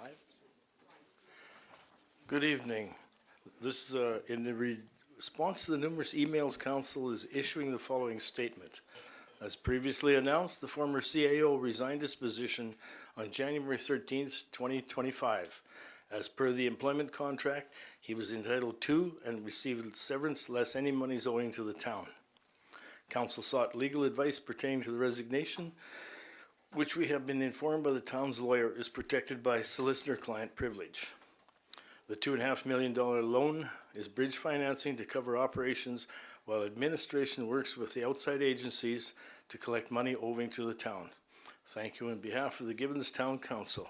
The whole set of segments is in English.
Live. Good evening. This is in the response to the numerous emails, Council is issuing the following statement. As previously announced, the former CAO resigned his position on January 13th, 2025. As per the employment contract, he was entitled to and received severance less any monies owing to the town. Council sought legal advice pertaining to the resignation, which we have been informed by the town's lawyer is protected by solicitor-client privilege. The $2.5 million loan is bridge financing to cover operations while administration works with the outside agencies to collect money owing to the town. Thank you on behalf of the Gibbons Town Council.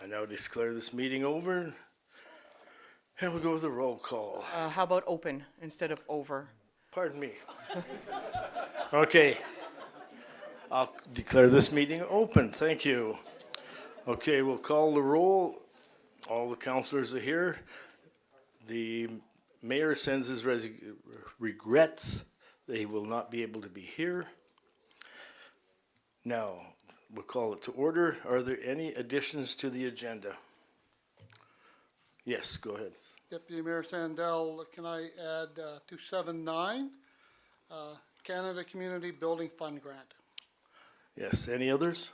I now declare this meeting over, and we'll go with the roll call. How about open instead of over? Pardon me. Okay. I'll declare this meeting open. Thank you. Okay, we'll call the roll. All the councillors are here. The mayor sends his regrets that he will not be able to be here. Now, we'll call it to order. Are there any additions to the agenda? Yes, go ahead. Deputy Mayor Sandell, can I add 279, Canada Community Building Fund Grant? Yes, any others?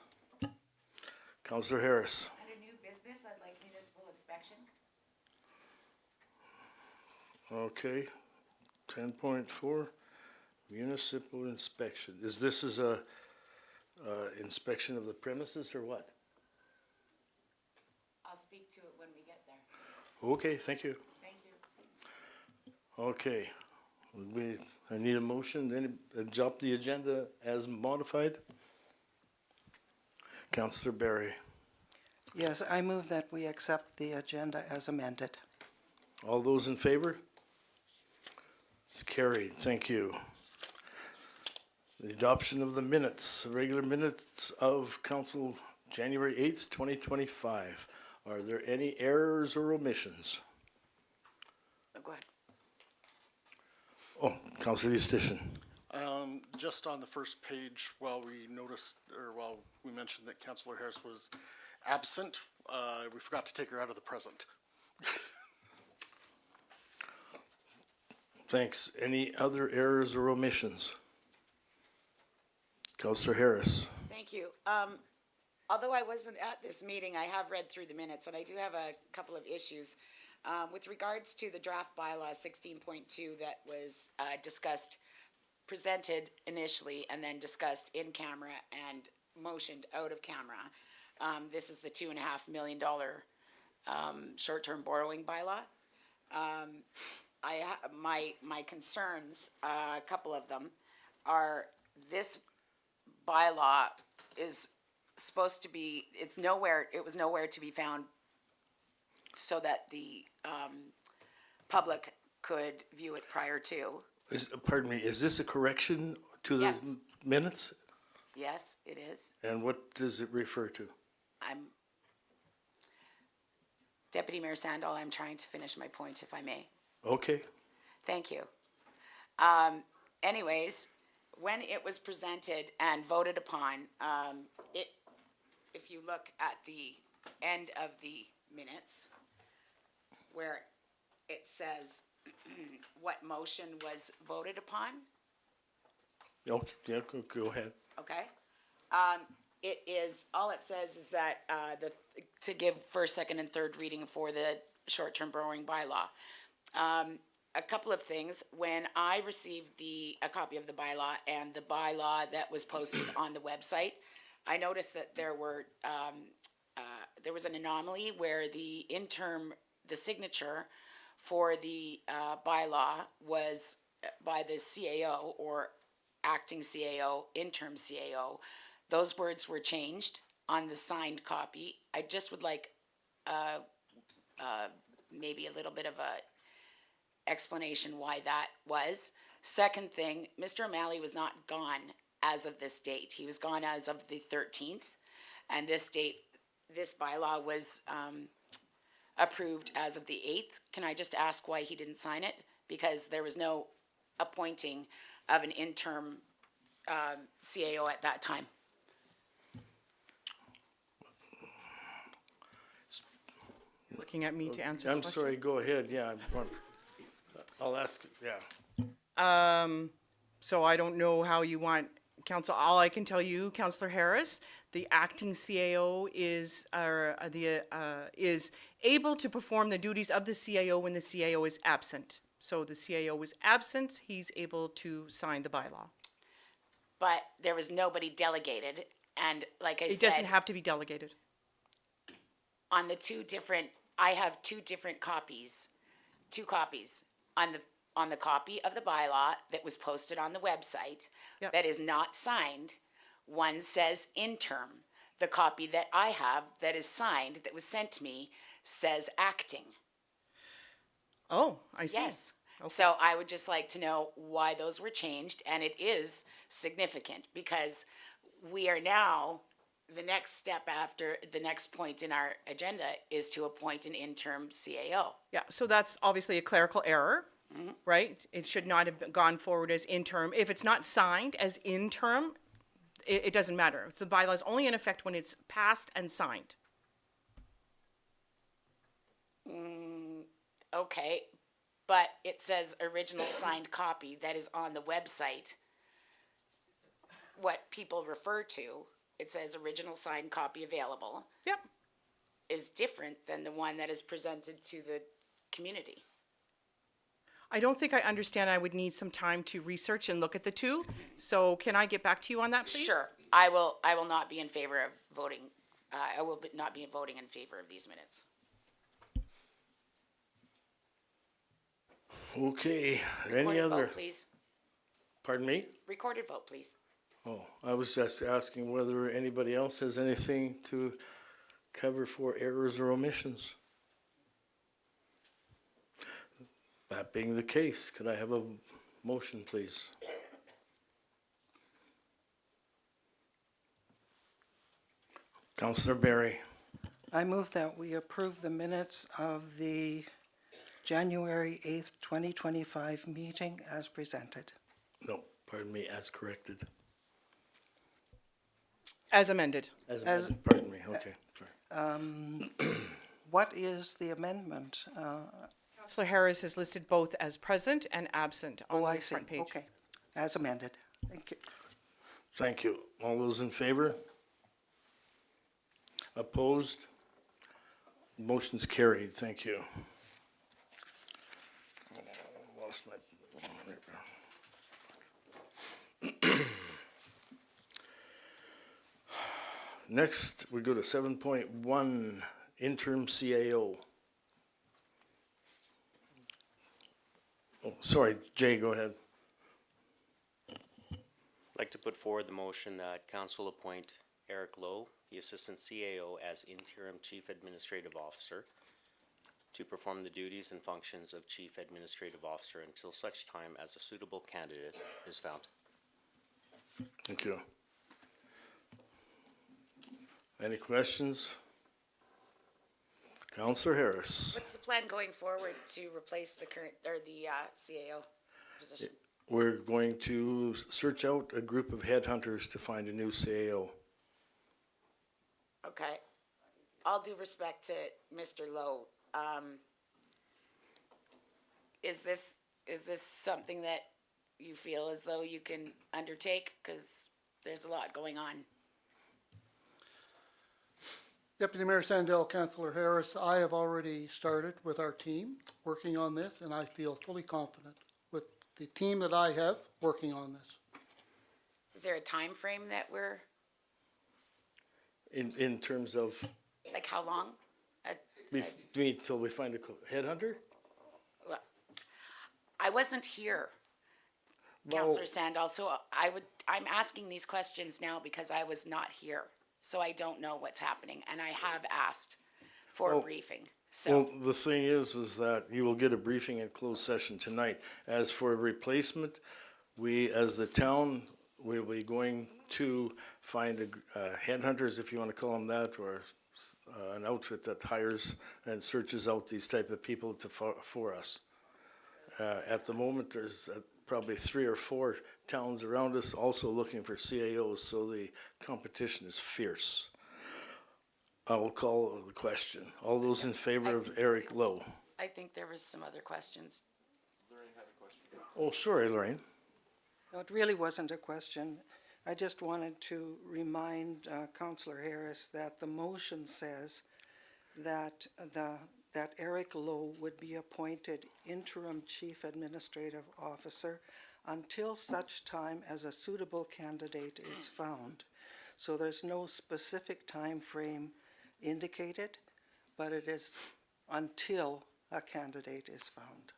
Councillor Harris. Under new business, I'd like municipal inspection. Okay, 10.4, municipal inspection. Is this a inspection of the premises or what? I'll speak to it when we get there. Okay, thank you. Thank you. Okay, I need a motion, then adopt the agenda as modified. Councillor Barry. Yes, I move that we accept the agenda as amended. All those in favor? It's carried, thank you. The adoption of the minutes, regular minutes of Council January 8th, 2025. Are there any errors or omissions? Go ahead. Oh, Councillor Eustitian. Just on the first page, while we mentioned that Councillor Harris was absent, we forgot to take her out of the present. Thanks. Any other errors or omissions? Councillor Harris. Thank you. Although I wasn't at this meeting, I have read through the minutes, and I do have a couple of issues. With regards to the draft bylaw 16.2 that was presented initially and then discussed in camera and motioned out of camera. This is the $2.5 million short-term borrowing bylaw. My concerns, a couple of them, are this bylaw is supposed to be, it was nowhere to be found so that the public could view it prior to. Pardon me, is this a correction to the Yes. minutes? Yes, it is. And what does it refer to? Deputy Mayor Sandall, I'm trying to finish my point if I may. Okay. Thank you. Anyways, when it was presented and voted upon, if you look at the end of the minutes, where it says what motion was voted upon, Okay, yeah, go ahead. okay? It is, all it says is that to give first, second, and third reading for the short-term borrowing bylaw. A couple of things. When I received a copy of the bylaw and the bylaw that was posted on the website, I noticed that there was an anomaly where the signature for the bylaw was by the CAO or acting CAO, interim CAO. Those words were changed on the signed copy. I just would like maybe a little bit of a explanation why that was. Second thing, Mr. O'Malley was not gone as of this date. He was gone as of the 13th, and this bylaw was approved as of the 8th. Can I just ask why he didn't sign it? Because there was no appointing of an interim CAO at that time. looking at me to answer the I'm question. sorry, go ahead, yeah. I'll ask, yeah. So I don't know how you want, council, all I can tell you, Councillor Harris, the acting CAO is able to perform the duties of the CAO when the CAO is absent. So the CAO is absent, he's able to sign the bylaw. But there was nobody delegated, and like I It said, doesn't have to be delegated. on the two different, I have two different copies, two copies on the copy of the bylaw that was posted on the website Yep. that is not signed. One says interim. The copy that I have that is signed, that was sent to me, says acting. Oh, I see. Yes. So I would just like to know why those were changed, and it is significant because we are now, the next step after the next point in our agenda is to appoint an interim CAO. Yeah, so that's obviously a clerical error, right? It should not have gone forward as interim. If it's not signed as interim, it doesn't matter. So the bylaw is only in effect when it's passed and signed. Okay, but it says original signed copy that is on the website. What people refer to, it says original signed copy available, Yep. is different than the one that is presented to the community. I don't think I understand. I would need some time to research and look at the two. So can I get back to you on that, please? Sure, I will not be in favor of voting, I will not be voting in favor of these minutes. Okay, any Recorded other, vote, please. pardon me? Recorded vote, please. Oh, I was just asking whether anybody else has anything to cover for errors or omissions. That being the case, could I have a motion, please? Councillor Barry, I move that we approve the minutes of the January 8th, 2025 meeting as presented. no, pardon me, as corrected. As amended. As- Pardon me, okay, sorry. What is the amendment? Councillor Harris is listed both as present and absent on Oh, I the see. front page. Okay, as amended. Thank you. Thank you. All those in favor? Opposed? Motion's carried, thank you. Lost my. Next, we go to 7.1, interim CAO. Oh, sorry, Jay, go ahead. I'd like to put forward the motion that council appoint Eric Lowe, the Assistant CAO, as interim Chief Administrative Officer to perform the duties and functions of Chief Administrative Officer until such time as a suitable candidate is found. Thank you. Any questions? Councillor Harris. What's the plan going forward to replace the current, or the CAO position? We're going to search out a group of headhunters to find a new CAO. Okay. All due respect to Mr. Lowe, is this something that you feel as though you can undertake? Because there's a lot going on. Deputy Mayor Sandell, Councillor Harris, I have already started with our team working on this, and I feel fully confident with the team that I have working on this. Is there a time frame that we're, In terms of, like how long? till we find a headhunter? I wasn't here, Well- Councillor Sandell, so I'm asking these questions now because I was not here. So I don't know what's happening, and I have asked for a Well- briefing, Well, so. the thing is that you will get a briefing at closed session tonight. As for a replacement, we, as the town, will be going to find headhunters, if you want to call them that, or an outfit that hires and searches out these type of people for us. At the moment, there's probably 3 or 4 towns around us also looking for CAOs, so the competition is fierce. I will call the question. All those in favor of Eric Lowe? I think there was some other questions. Oh, sorry, Lorraine. No, it really wasn't a question. I just wanted to remind Councillor Harris that the motion says that that Eric Lowe would be appointed interim chief administrative officer until such time as a suitable candidate is found. So there's no specific time frame indicated, but it is until a candidate is found.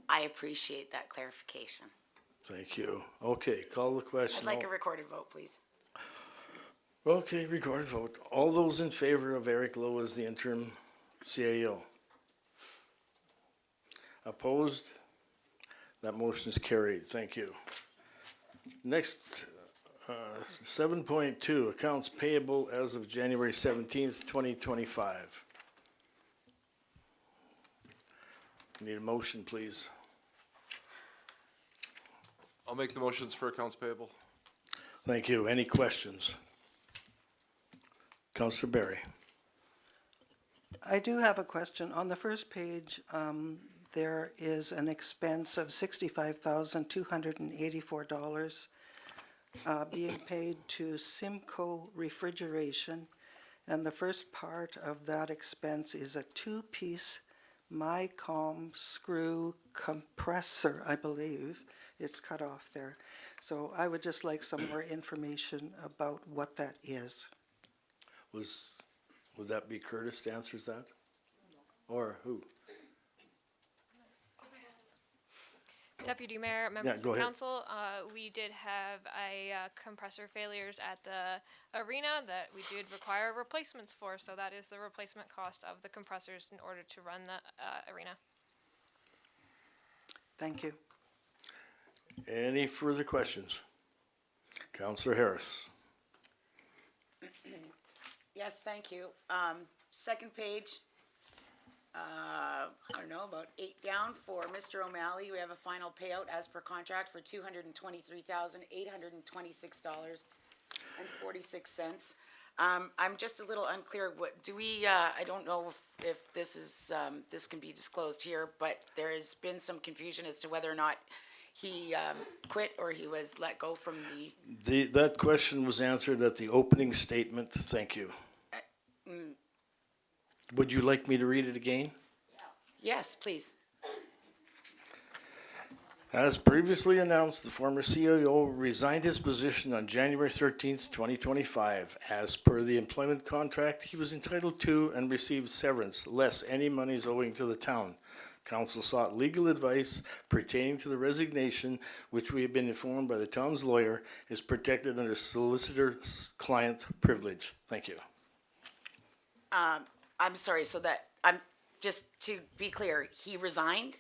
I appreciate that clarification. Thank you. Okay, call the question. I'd like a recorded vote, please. Okay, record vote. All those in favor of Eric Lowe as the interim CAO? Opposed? That motion is carried. Thank you. Next, 7.2, accounts payable as of January 17th, 2025. Need a motion, please. I'll make the motions for accounts payable. Thank you. Any questions? Councillor Barry. I do have a question. On the first page, there is an expense of $65,284 being paid to Simcoe Refrigeration. And the first part of that expense is a two-piece MyCom screw compressor, I believe. It's cut off there. So I would just like some more information about what that is. Would that be Curtis to answer that? Or who? Deputy Mayor, members go of ahead. council, we did have compressor failures at the arena that we did require replacements for, so that is the replacement cost of the compressors in order to run the arena. Thank you. Any further questions? Councillor Harris. Yes, thank you. Second page, I don't know, about 8 down for Mr. O'Malley. We have a final payout as per contract for $223,826.46. I'm just a little unclear, what, do we, I don't know if this is, this can be disclosed here, but there has been some confusion as to whether or not he quit or he was let go from the, That question was answered at the opening statement. Thank you. Would you like me to read it again? yes, please. As previously announced, the former CAO resigned his position on January 13th, 2025. As per the employment contract, he was entitled to and received severance, less any monies owing to the town. Council sought legal advice pertaining to the resignation, which we have been informed by the town's lawyer is protected under solicitor-client privilege. Thank you. I'm sorry, so that, I'm, just to be clear, he resigned?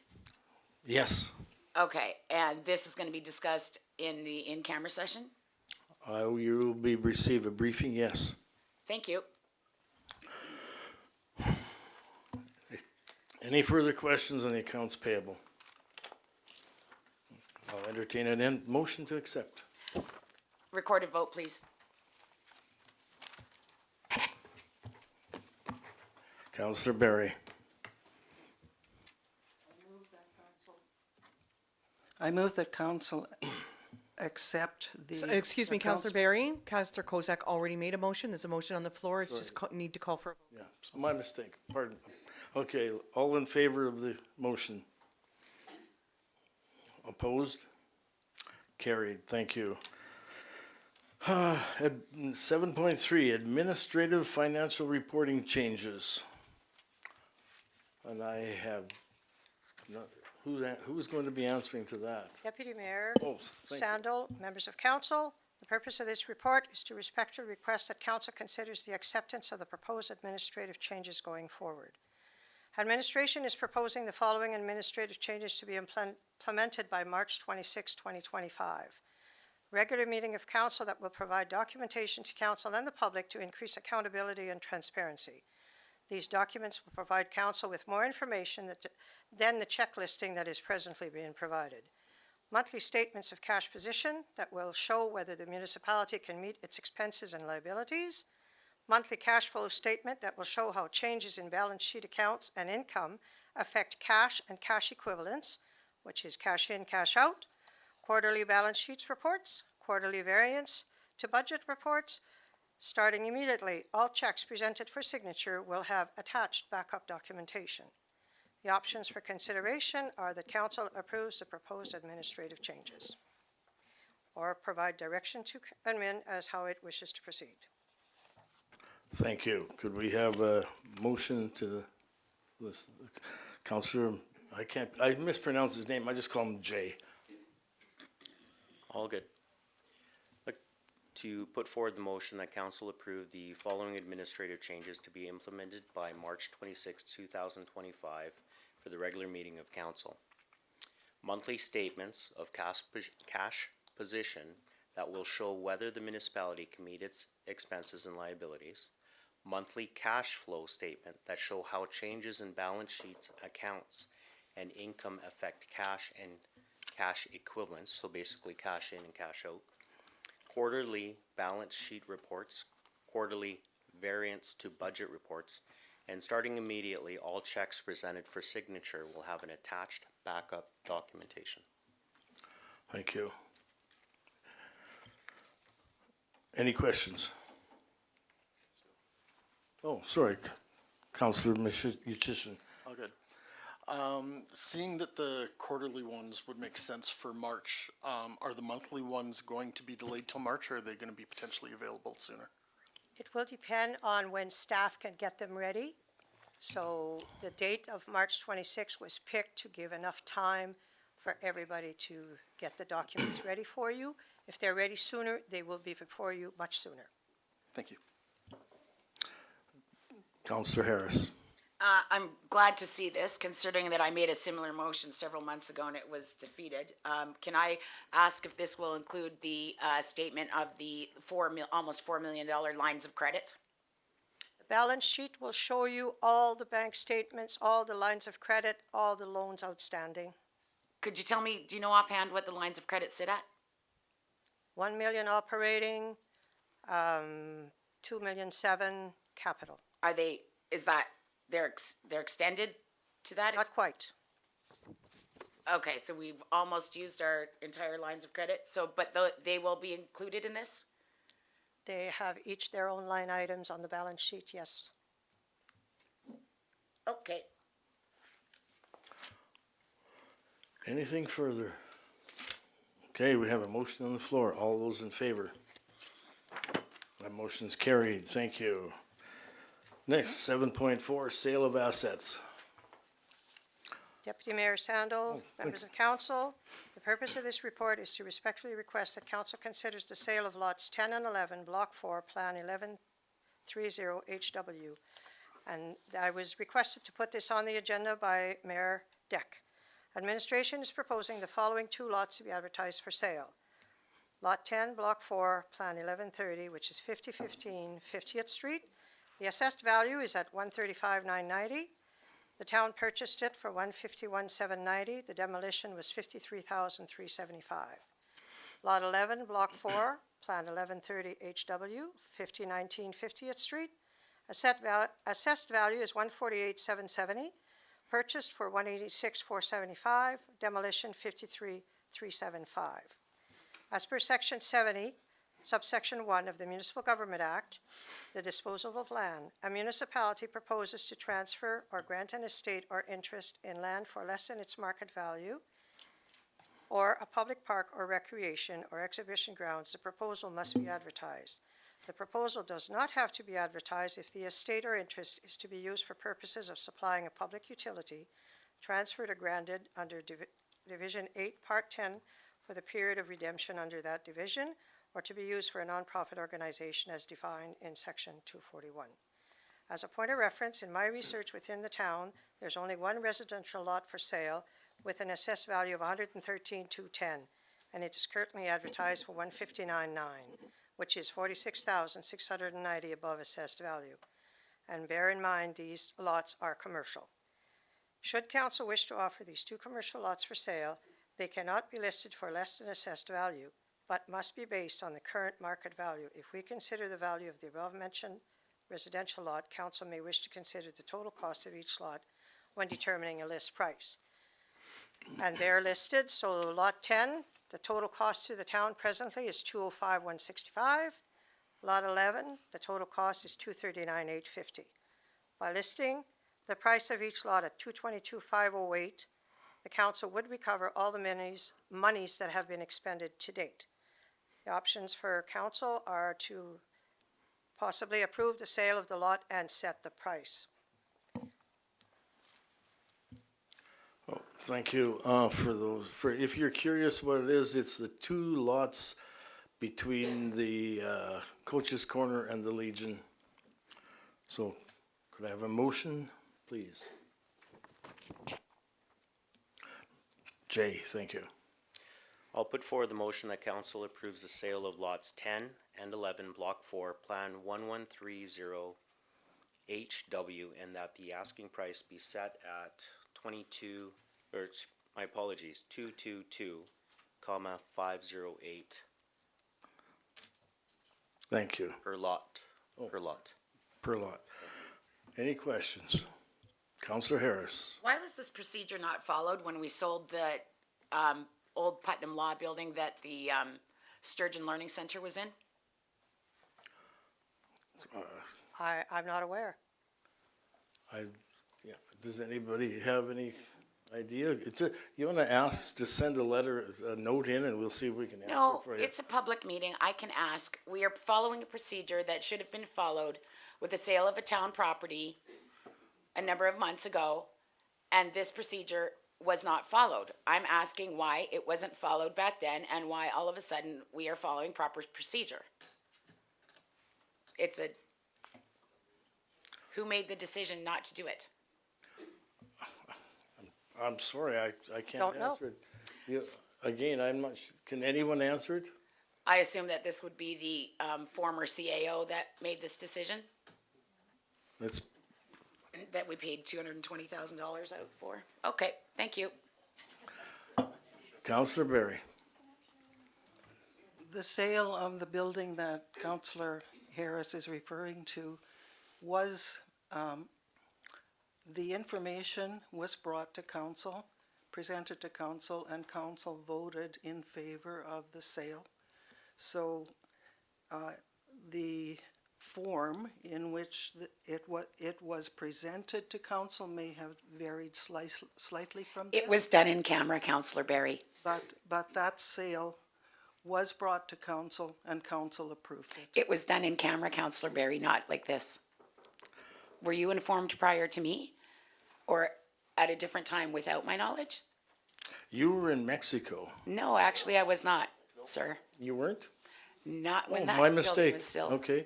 Yes. Okay, and this is gonna be discussed in the in-camera session? You will receive a briefing, yes. Thank you. Any further questions on the accounts payable? I'll entertain an motion to accept. Recorded vote, please. Councillor Barry. I move that council accept the. Excuse me, accounts- Councillor Barry. Councillor Kozak already made a motion. There's a motion on the floor. It's just need to call for. Yeah, my mistake, pardon. Okay, all in favor of the motion? Opposed? Carried, thank you. 7.3, administrative financial reporting changes. And I have, who's going to be answering to that? Deputy Mayor Oh, thank you. Sandal, members of council, the purpose of this report is to respectfully request that council considers the acceptance of the proposed administrative changes going forward. Administration is proposing the following administrative changes to be implemented by March 26, 2025. Regular meeting of council that will provide documentation to council and the public to increase accountability and transparency. These documents will provide council with more information than the checklisting that is presently being provided. Monthly statements of cash position that will show whether the municipality can meet its expenses and liabilities. monthly cash flow statement that will show how changes in balance sheet accounts and income affect cash and cash equivalents, which is cash in, cash out, quarterly balance sheets reports, quarterly variance to budget reports. Starting immediately, all checks presented for signature will have attached backup documentation. The options for consideration are that council approves the proposed administrative changes or provide direction to admin as how it wishes to proceed. Thank you. Could we have a motion to this, Counselor, I mispronounce his name, I just call him Jay. All good. Like to put forward the motion that council approve the following administrative changes to be implemented by March 26, 2025 for the regular meeting of council. Monthly statements of cash position that will show whether the municipality can meet its expenses and liabilities. Monthly cash flow statement that show how changes in balance sheets, accounts, and income affect cash and cash equivalents, so basically cash in and cash out. Quarterly balance sheet reports, quarterly variance to budget reports, and starting immediately, all checks presented for signature will have an attached backup documentation. Thank you. Any questions? Oh, sorry, Counselor Machison. All good. Seeing that the quarterly ones would make sense for March, are the monthly ones going to be delayed till March, or are they going to be potentially available sooner? It will depend on when staff can get them ready. So the date of March 26 was picked to give enough time for everybody to get the documents ready for you. If they're ready sooner, they will be before you much sooner. Thank you. Counselor Harris. I'm glad to see this, considering that I made a similar motion several months ago and it was defeated. Can I ask if this will include the statement of the almost $4 million lines of credit? The balance sheet will show you all the bank statements, all the lines of credit, all the loans outstanding. Could you tell me, do you know offhand what the lines of credit sit at? 1 million operating, 2,000,007 capital. Are they, is that, they're extended to that? Not quite. Okay, so we've almost used our entire lines of credit, so, but they will be included in this? They have each their own line items on the balance sheet, yes. Okay. Anything further? Okay, we have a motion on the floor. All those in favor? That motion's carried. Thank you. Next, 7.4, sale of assets. Deputy Mayor Sandal, members of council, the purpose of this report is to respectfully request that council considers the sale of lots 10 and 11, Block 4, Plan 1130 HW. And I was requested to put this on the agenda by Mayor Deck. Administration is proposing the following two lots to be advertised for sale. Lot 10, Block 4, Plan 1130, which is 5015 50th Street. The assessed value is at $135,990. The town purchased it for $151,790. The demolition was $53,375. Lot 11, Block 4, Plan 1130 HW, 5019 50th Street. Assessed value is $148,770. Purchased for $186,475. Demolition $53,375. As per Section 70, Subsection 1 of the Municipal Government Act, the disposal of land, a municipality proposes to transfer or grant an estate or interest in land for less than its market value, or a public park or recreation or exhibition grounds, the proposal must be advertised. The proposal does not have to be advertised if the estate or interest is to be used for purposes of supplying a public utility, transferred or granted under Division 8, Part 10 for the period of redemption under that division, or to be used for a nonprofit organization as defined in Section 241. As a point of reference, in my research within the town, there's only one residential lot for sale with an assessed value of $113,210, and it is currently advertised for $159,900, which is $46,690 above assessed value. And bear in mind, these lots are commercial. Should council wish to offer these two commercial lots for sale, they cannot be listed for less than assessed value, but must be based on the current market value. If we consider the value of the above-mentioned residential lot, council may wish to consider the total cost of each lot when determining a list price. And they're listed, so lot 10, the total cost to the town presently is $205,165. Lot 11, the total cost is $239,850. By listing the price of each lot at $222,508, the council would recover all the monies that have been expended to date. The options for council are to possibly approve the sale of the lot and set the price. Oh, thank you, if you're curious what it is, it's the two lots between the, Coach's Corner and the Legion. So, could I have a motion, please? Jay, thank you. I'll put forward the motion that council approves the sale of lots 10 and 11, Block 4, Plan 1130 HW, and that the asking price be set at 222, comma 508 Thank you, per lot, per lot. per lot. Any questions? Counselor Harris? Why was this procedure not followed when we sold the old Putnam Law Building that the Sturgeon Learning Center was in? I'm not aware. Yeah, does anybody have any idea? You wanna ask, just send a letter, a note in, and we'll see if we can answer No, it for you. it's a public meeting. I can ask. We are following a procedure that should have been followed with the sale of a town property a number of months ago, and this procedure was not followed. I'm asking why it wasn't followed back then and why all of a sudden we are following proper procedure. Who made the decision not to do it? I'm sorry, I can't Don't know. answer it. Again, I'm not, can anyone answer it? I assume that this would be the former CAO that made this decision, It's, that we paid $220,000 out for. Okay, thank you. Counselor Berry. The sale of the building that Councillor Harris is referring to was, the information was brought to council, presented to council, and council voted in favor of the sale. So the form in which it was presented to council may have varied slightly from this. It was done in camera, Councillor Berry. But that sale was brought to council and council approved it. It was done in camera, Councillor Berry, not like this. Were you informed prior to me or at a different time without my knowledge? You were in Mexico. No, actually I was not, sir. You weren't? Not when Oh, that my building mistake. was still. Okay.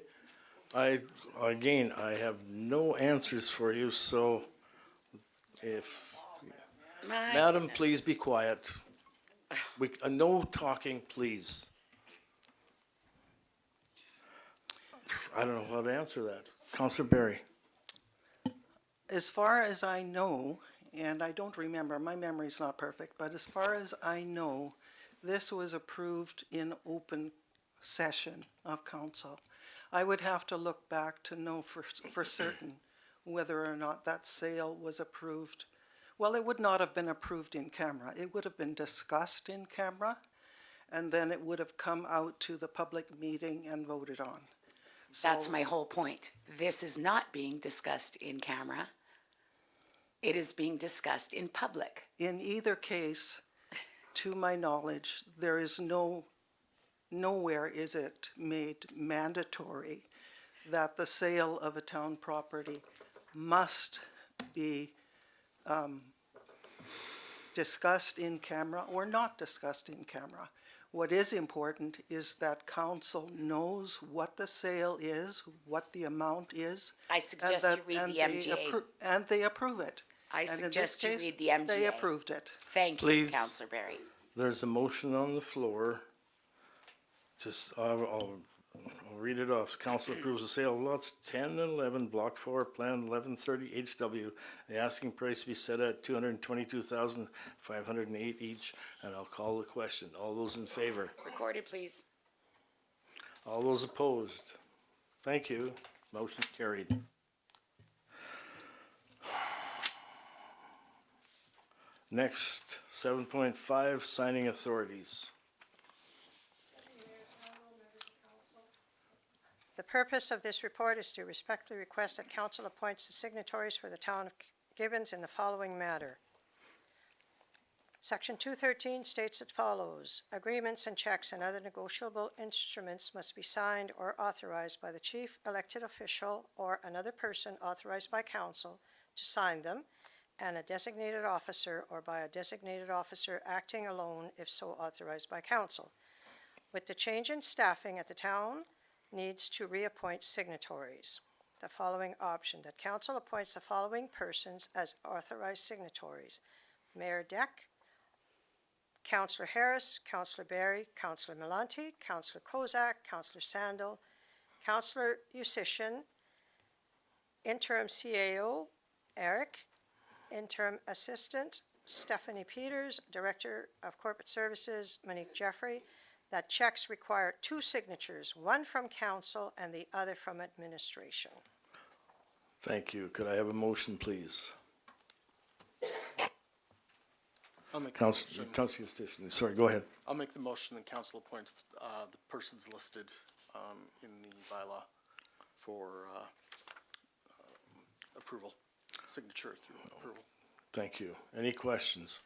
I have no answers for you, so if, My Madam, goodness. please be quiet. No talking, please. I don't know how to answer that. Counselor Berry. As far as I know, and I don't remember, my memory's not perfect, but as far as I know, this was approved in open session of council. I would have to look back to know for certain whether or not that sale was approved. Well, it would not have been approved in camera. It would have been discussed in camera, and then it would have come out to the public meeting and voted on. That's my whole point. This is not being discussed in camera. It is being discussed in public. In either case, to my knowledge, there is nowhere is it made mandatory that the sale of a town property must be discussed in camera or not discussed in camera. What is important is that council knows what the sale is, what the amount is. I suggest you read the MGA. And they approve it. I And in this suggest you case, read the MGA. They approved it. Thank you, Please. Councillor Berry. There's a motion on the floor. Just, I'll read it off. Council approves the sale of lots 10 and 11, Block 4, Plan 1130 HW. The asking price be set at $222,508 each, and I'll call the question. All those in favor? Recorded, please. All those opposed? Thank you. Motion carried. Next, 7.5, signing authorities. The purpose of this report is to respectfully request that council appoints the signatories for the town of Gibbons in the following matter. Section 213 states as follows: agreements and checks and other negotiable instruments must be signed or authorized by the chief elected official or another person authorized by council to sign them, and a designated officer or by a designated officer acting alone if so authorized by council. With the change in staffing at the town needs to reappoint signatories. The following option, that council appoints the following persons as authorized signatories: Mayor Deck, Councillor Harris, Councillor Barry, Councillor Melanti, Councillor Kozak, Councillor Sandal, Councillor Usician, Interim CAO, Eric, Interim Assistant, Stephanie Peters, Director of Corporate Services, Monique Jeffrey, that checks require two signatures, one from council and the other from administration. Thank you. Could I have a motion, please? I'll make the Councillor motion. Stishny, sorry, go ahead. I'll make the motion and council appoints the persons listed in the bylaw for approval, signature through approval. Thank you. Any questions?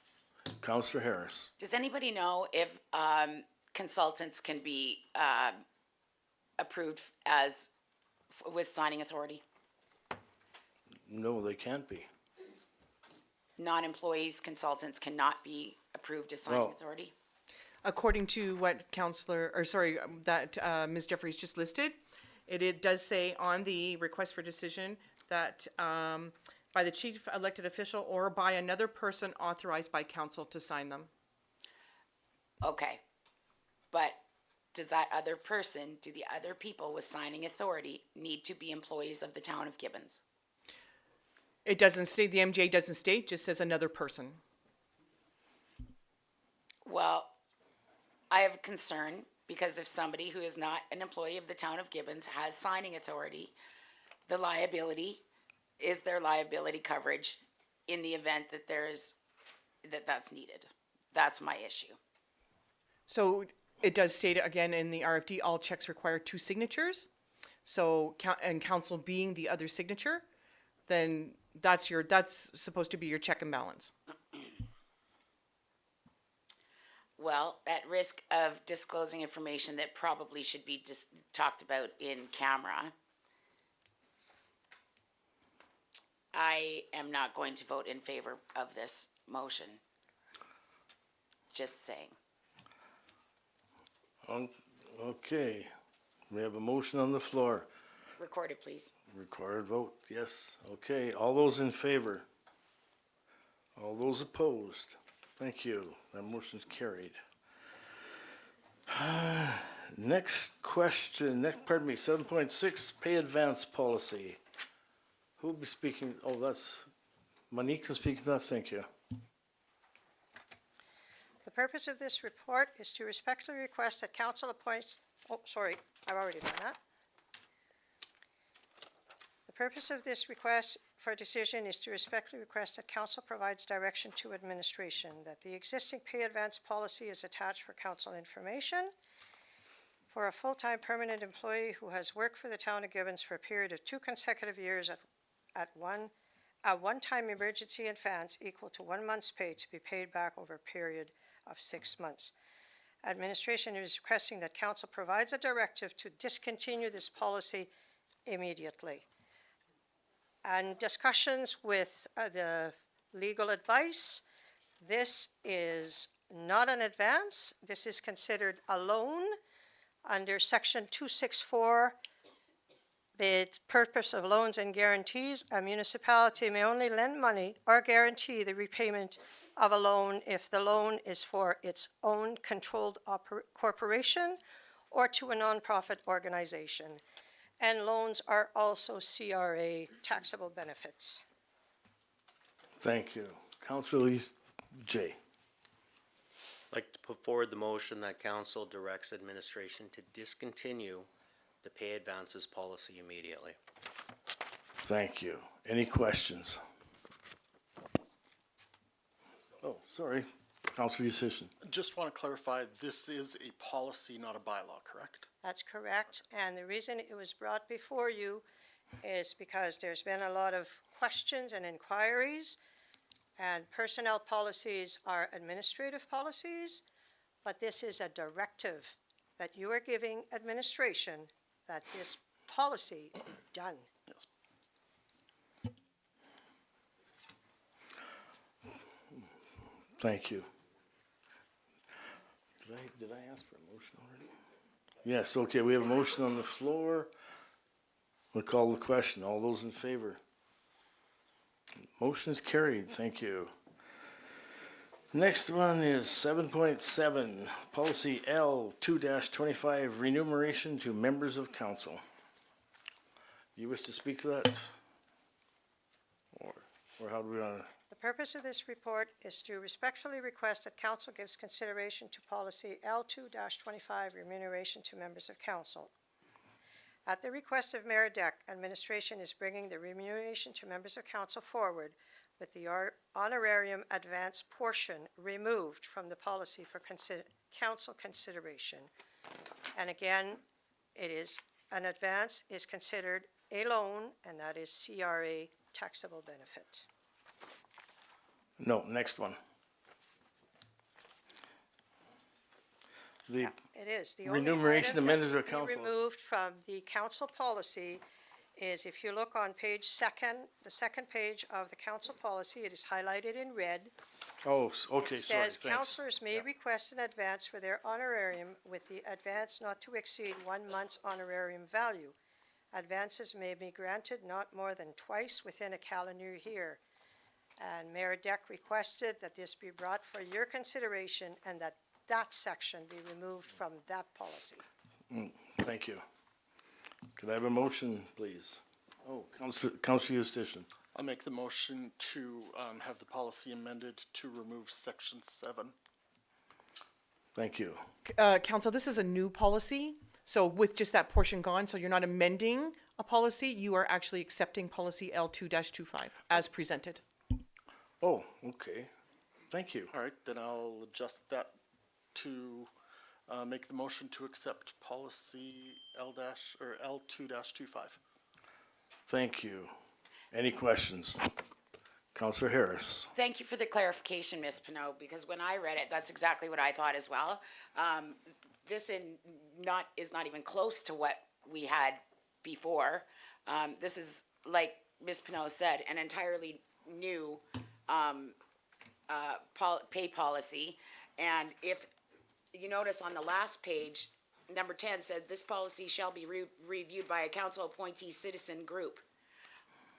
Councillor Harris. Does anybody know if consultants can be approved as, with signing authority? No, they can't be. Non-employees, consultants cannot be approved as signing Well- authority? According to what that Ms. Jeffries just listed, it does say on the request for decision that by the chief elected official or by another person authorized by council to sign them. Okay, but does that other person, do the other people with signing authority need to be employees of the town of Gibbons? It doesn't state, the MJ doesn't state, just says another person. Well, I have a concern because if somebody who is not an employee of the town of Gibbons has signing authority, the liability is their liability coverage in the event that that's needed. That's my issue. So it does state again in the RFD, all checks require two signatures. So, and council being the other signature, then that's supposed to be your check and balance. Well, at risk of disclosing information that probably should be just talked about in camera, I am not going to vote in favor of this motion. Just saying. Okay, we have a motion on the floor. Recorded, please. Recorded vote, yes. Okay, all those in favor? All those opposed? Thank you. That motion's carried. Next question, 7.6, pay advance policy. Who will be speaking? Oh, that's, Monique is speaking to that, thank you. The purpose of this report is to respectfully request that council appoints, I've already done that. The purpose of this request for decision is to respectfully request that council provides direction to administration that the existing pay advance policy is attached for council information. For a full-time permanent employee who has worked for the town of Gibbons for a period of 2 consecutive years at a one-time emergency advance equal to 1 month's pay to be paid back over a period of 6 months. Administration is requesting that council provides a directive to discontinue this policy immediately. And discussions with the legal advice, this is not an advance. This is considered a loan under Section 264. The purpose of loans and guarantees, a municipality may only lend money or guarantee the repayment of a loan if the loan is for its own controlled corporation or to a nonprofit organization. And loans are also CRA taxable benefits. Thank you. Councillor J. I'd like to put forward the motion that council directs administration to discontinue the pay advances policy immediately. Thank you. Any questions? Oh, sorry, Councilor Yusishin. Just want to clarify, this is a policy, not a bylaw, correct? That's correct, and the reason it was brought before you is because there's been a lot of questions and inquiries, and personnel policies are administrative policies, but this is a directive that you are giving administration that this policy be done. Yes. Thank you. Did I ask for a motion already? Yes, okay, we have a motion on the floor. We'll call the question. All those in favor? Motion is carried. Thank you. Next one is 7.7, Policy L 2-25, Remuneration to Members of Council. You wish to speak to that? Or how do we want to? The purpose of this report is to respectfully request that council gives consideration to policy L2-25, remuneration to members of council. At the request of Mayor Deck, administration is bringing the remuneration to members of council forward with the honorarium advance portion removed from the policy for council consideration. And again, it is, an advance is considered a loan, and that is CRA taxable benefit. No, next one. The Yeah, it is. The only remuneration to item members that of can be council. removed from the council policy is if you look on page second, the second page of the council policy, it is highlighted in red. Oh, okay, It sorry, says thanks. councilors may request an advance for their honorarium with the advance not to exceed 1 month's honorarium value. Advances may be granted not more than twice within a calendar year. And Mayor Deck requested that this be brought for your consideration and that that section be removed from that policy. Thank you. Could I have a motion, please? Oh, Councilor Yustishin. I'll make the motion to have the policy amended to remove section 7. Thank you. Council, this is a new policy, so with just that portion gone, so you're not amending a policy, you are actually accepting policy L2-25 as presented. Oh, okay. Thank you. All right, then I'll adjust that to make the motion to accept policy L2-25. Thank you. Any questions? Councilor Harris. Thank you for the clarification, Ms. Pinot, because when I read it, that's exactly what I thought as well. This is not even close to what we had before. This is, like Ms. Pinot said, an entirely new pay policy. And if you notice on the last page, number 10 said this policy shall be reviewed by a council appointee citizen group.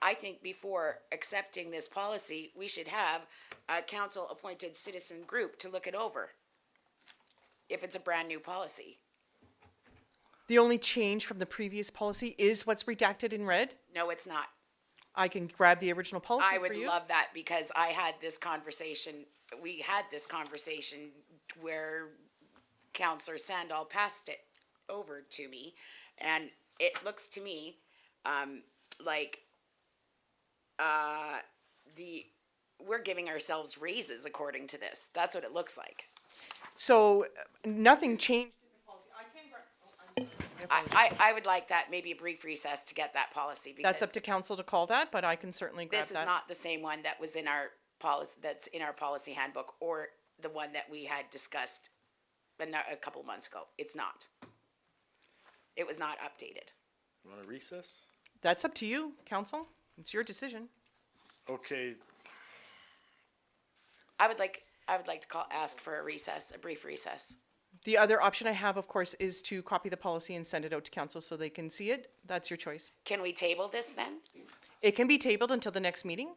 I think before accepting this policy, we should have a council appointed citizen group to look it over if it's a brand new policy. The only change from the previous policy is what's redacted in red. No, it's not. I can grab the original policy I for would you. love that because I had this conversation, we had this conversation where Councillor Sandal passed it over to me, and it looks to me like we're giving ourselves raises according to this. That's what it looks like. So nothing changed in the policy. I would like that, maybe a brief recess to get that policy because That's up to council to call that, but I can certainly grab this is that. not the same one that was in our policy, that's in our policy handbook, or the one that we had discussed a couple months ago. It's not. It was not updated. You want a recess? That's up to you, council. It's your decision. Okay, I would like to ask for a recess, a brief recess. The other option I have, of course, is to copy the policy and send it out to council so they can see it. That's your choice. Can we table this then? It can be tabled until the next meeting.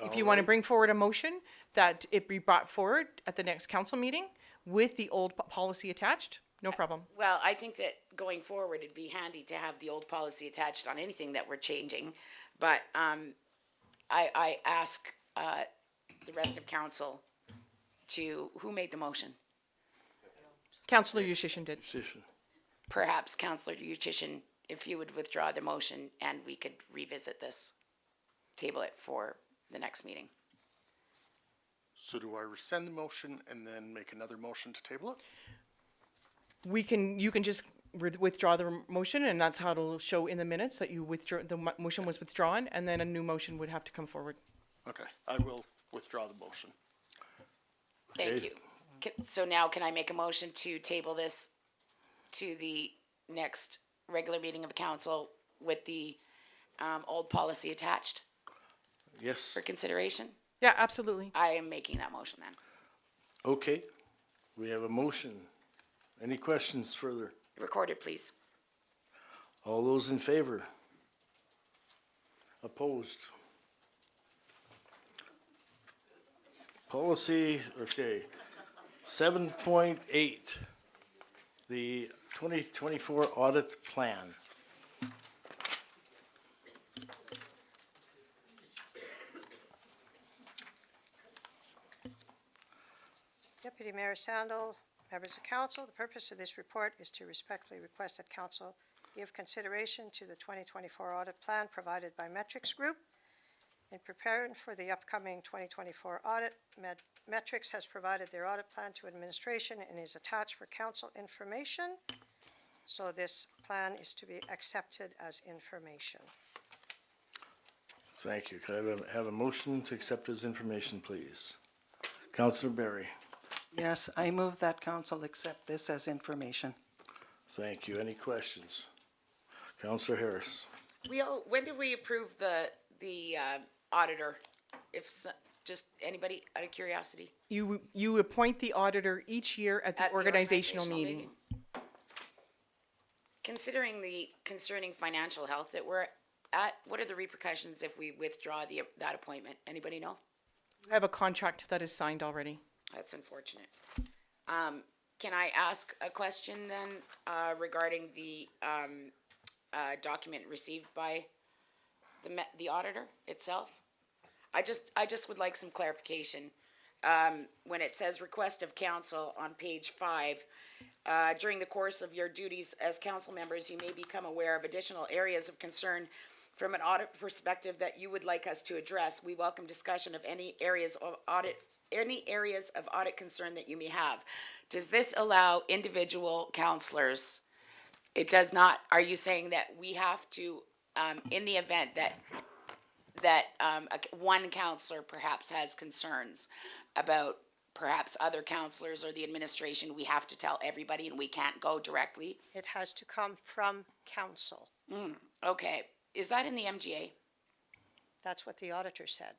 If you want to bring forward a motion that it be brought forward at the next council meeting with the old policy attached, no problem. Well, I think that going forward, it'd be handy to have the old policy attached on anything that we're changing. But I ask the rest of council to, who made the motion? Councillor Yushishin did. decision. Perhaps Councillor Yushishin if you would withdraw the motion and we could revisit this, table it for the next meeting. So do I rescind the motion and then make another motion to table it? You can just withdraw the motion, and that's how it'll show in the minutes that you withdraw, the motion was withdrawn, and then a new motion would have to come forward. Okay, I will withdraw the motion. Thank Okay. you. So now can I make a motion to table this to the next regular meeting of council with the old policy attached Yes, for consideration? Yeah, absolutely. I am making that motion then. okay. We have a motion. Any questions further? Recorded, please. All those in favor? Opposed? Policy, okay. 7.8, the 2024 audit plan. Deputy Mayor Sandal, members of council, the purpose of this report is to respectfully request that council give consideration to the 2024 audit plan provided by Metrics Group. In preparing for the upcoming 2024 audit, Metrics has provided their audit plan to administration and is attached for council information. So this plan is to be accepted as information. Thank you. Could I have a motion to accept as information, please? Councillor Berry. Yes, I move that council accept this as information. Thank you. Any questions? Councillor Harris. When did we approve the auditor? Just anybody out of curiosity? You appoint the auditor each year at the organizational meeting. Considering the concerning financial health that we're at, what are the repercussions if we withdraw that appointment? Anybody know? You have a contract that is signed already. That's unfortunate. Can I ask a question then regarding the document received by the auditor itself? I just would like some clarification. When it says request of council on page 5, during the course of your duties as council members, you may become aware of additional areas of concern from an audit perspective that you would like us to address. We welcome discussion of any areas of audit concern that you may have. Does this allow individual councillors? It does not. Are you saying that we have to, in the event that one councillor perhaps has concerns about perhaps other councillors or the administration, we have to tell everybody and we can't go directly? It has to come from council. Okay. Is that in the MGA? That's what the auditor said.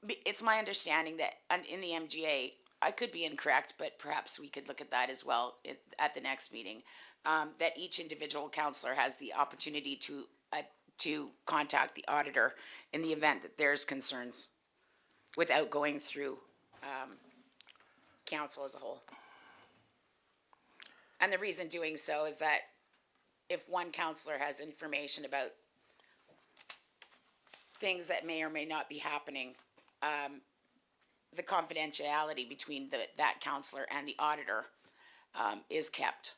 It's my understanding that in the MGA, I could be incorrect, but perhaps we could look at that as well at the next meeting, that each individual councillor has the opportunity to contact the auditor in the event that there's concerns without going through council as a whole. And the reason doing so is that if one councillor has information about things that may or may not be happening, the confidentiality between that councillor and the auditor is kept.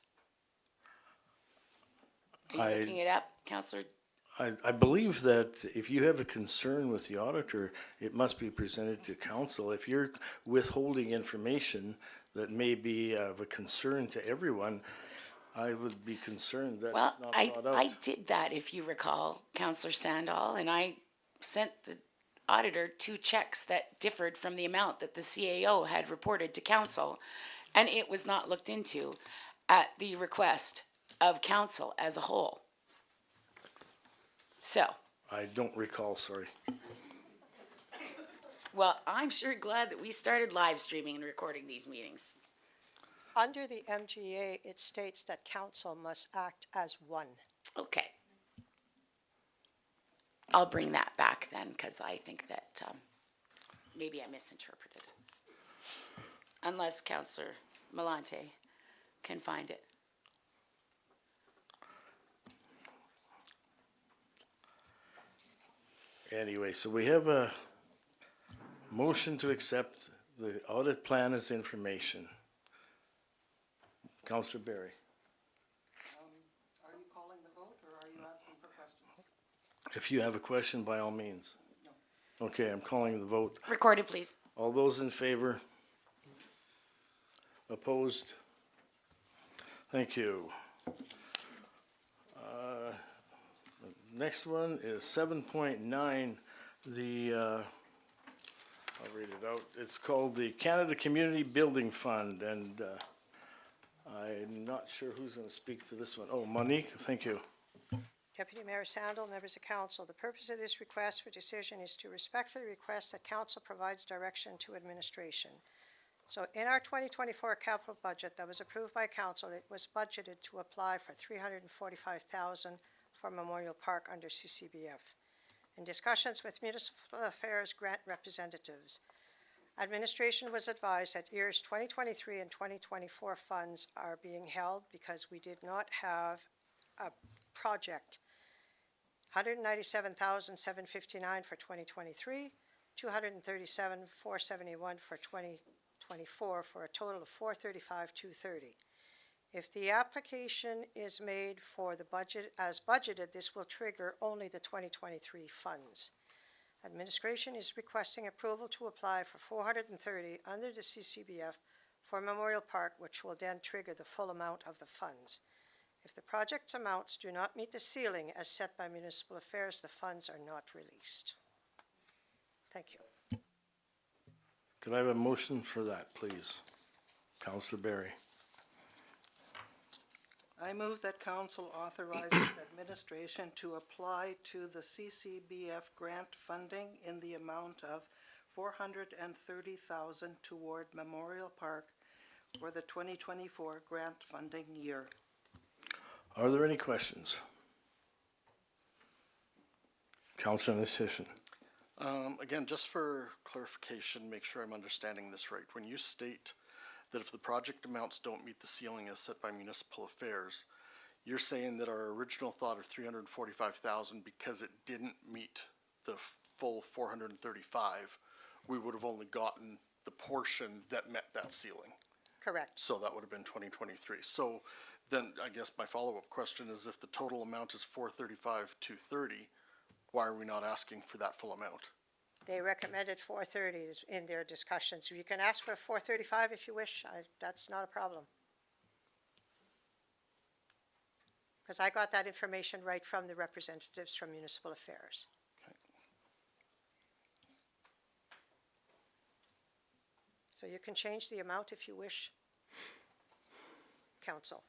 Are you looking it up, Councillor? I believe that if you have a concern with the auditor, it must be presented to council. If you're withholding information that may be of a concern to everyone, I would be concerned that Well, it's not brought out. I did that, if you recall, Councillor Sandal, and I sent the auditor 2 checks that differed from the amount that the CAO had reported to council, and it was not looked into at the request of council as a whole. So, I don't recall, sorry. well, I'm sure glad that we started live streaming and recording these meetings. Under the MGA, it states that council must act as one. Okay. I'll bring that back then, because I think that maybe I misinterpreted. Unless Councillor Malante can find it. Anyway, so we have a motion to accept the audit plan as information. Councillor Berry. Are you calling the vote, or are you If you have a question, by all means. Okay, I'm calling the vote. Recorded, please. All those in favor? Opposed? Thank you. Next one is 7.9, I'll read it out. It's called the Canada Community Building Fund, and I'm not sure who's going to speak to this one. Oh, Monique, thank you. Deputy Mayor Sandal, members of council, the purpose of this request for decision is to respectfully request that council provides direction to administration. So in our 2024 capital budget that was approved by council, it was budgeted to apply for $345,000 for Memorial Park under CCBF. In discussions with Municipal Affairs grant representatives, administration was advised that years 2023 and 2024 funds are being held because we did not have a project. $197,759 for 2023, $237,471 for 2024, for a total of $435,230. If the application is made for the budget as budgeted, this will trigger only the 2023 funds. Administration is requesting approval to apply for $430 under the CCBF for Memorial Park, which will then trigger the full amount of the funds. If the project's amounts do not meet the ceiling as set by Municipal Affairs, the funds are not released. Thank you. Could I have a motion for that, please? Councillor Barry. I move that council authorizes administration to apply to the CCBF grant funding in the amount of $430,000 toward Memorial Park for the 2024 grant funding year. Are there any questions? Councillor Decision. Again, just for clarification, make sure I'm understanding this right. When you state that if the project amounts don't meet the ceiling as set by Municipal Affairs, you're saying that our original thought of $345,000, because it didn't meet the full 435, we would have only gotten the portion that met that ceiling. Correct. So that would have been 2023. So then I guess my follow-up question is, if the total amount is 435,230, why are we not asking for that full amount? They recommended 430 in their discussions. You can ask for 435 if you wish. That's not a problem. Because I got that information right from the representatives from Municipal Affairs. Okay. So you can change the amount if you wish, Council.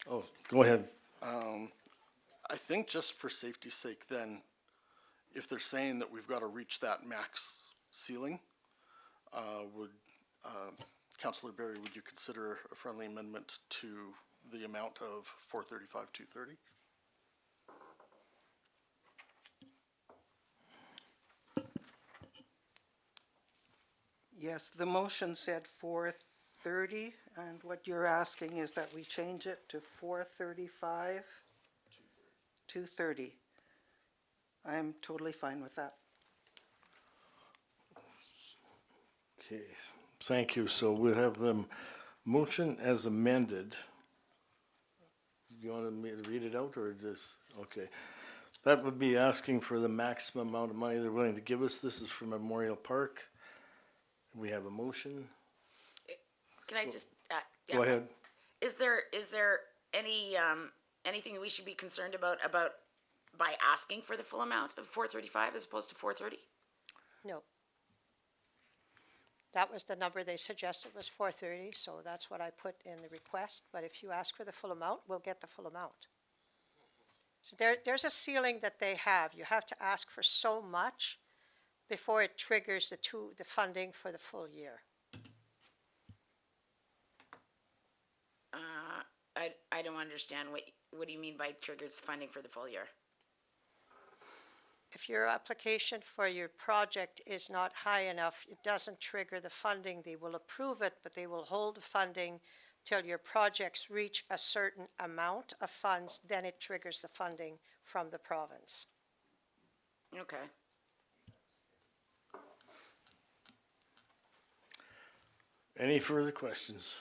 Oh, go ahead. I think just for safety's sake then, if they're saying that we've got to reach that max ceiling, Councillor Barry, would you consider a friendly amendment to the amount of 435,230? Yes, the motion said 430, and what you're asking is that we change it to 435? 230. I'm totally fine with that. Okay, thank you. So we'll have them motion as amended. Do you want me to read it out or just, okay. That would be asking for the maximum amount of money they're willing to give us. This is for Memorial Park. We have a motion. Can I just, Go ahead. Is there any, anything we should be concerned about by asking for the full amount of 435 as opposed to 430? No. That was the number they suggested was 430, so that's what I put in the request. But if you ask for the full amount, we'll get the full amount. So there's a ceiling that they have. You have to ask for so much before it triggers the funding for the full year. I don't understand what do you mean by triggers funding for the full year? If your application for your project is not high enough, it doesn't trigger the funding. They will approve it, but they will hold the funding till your projects reach a certain amount of funds, then it triggers the funding from the province. Okay. Any further questions?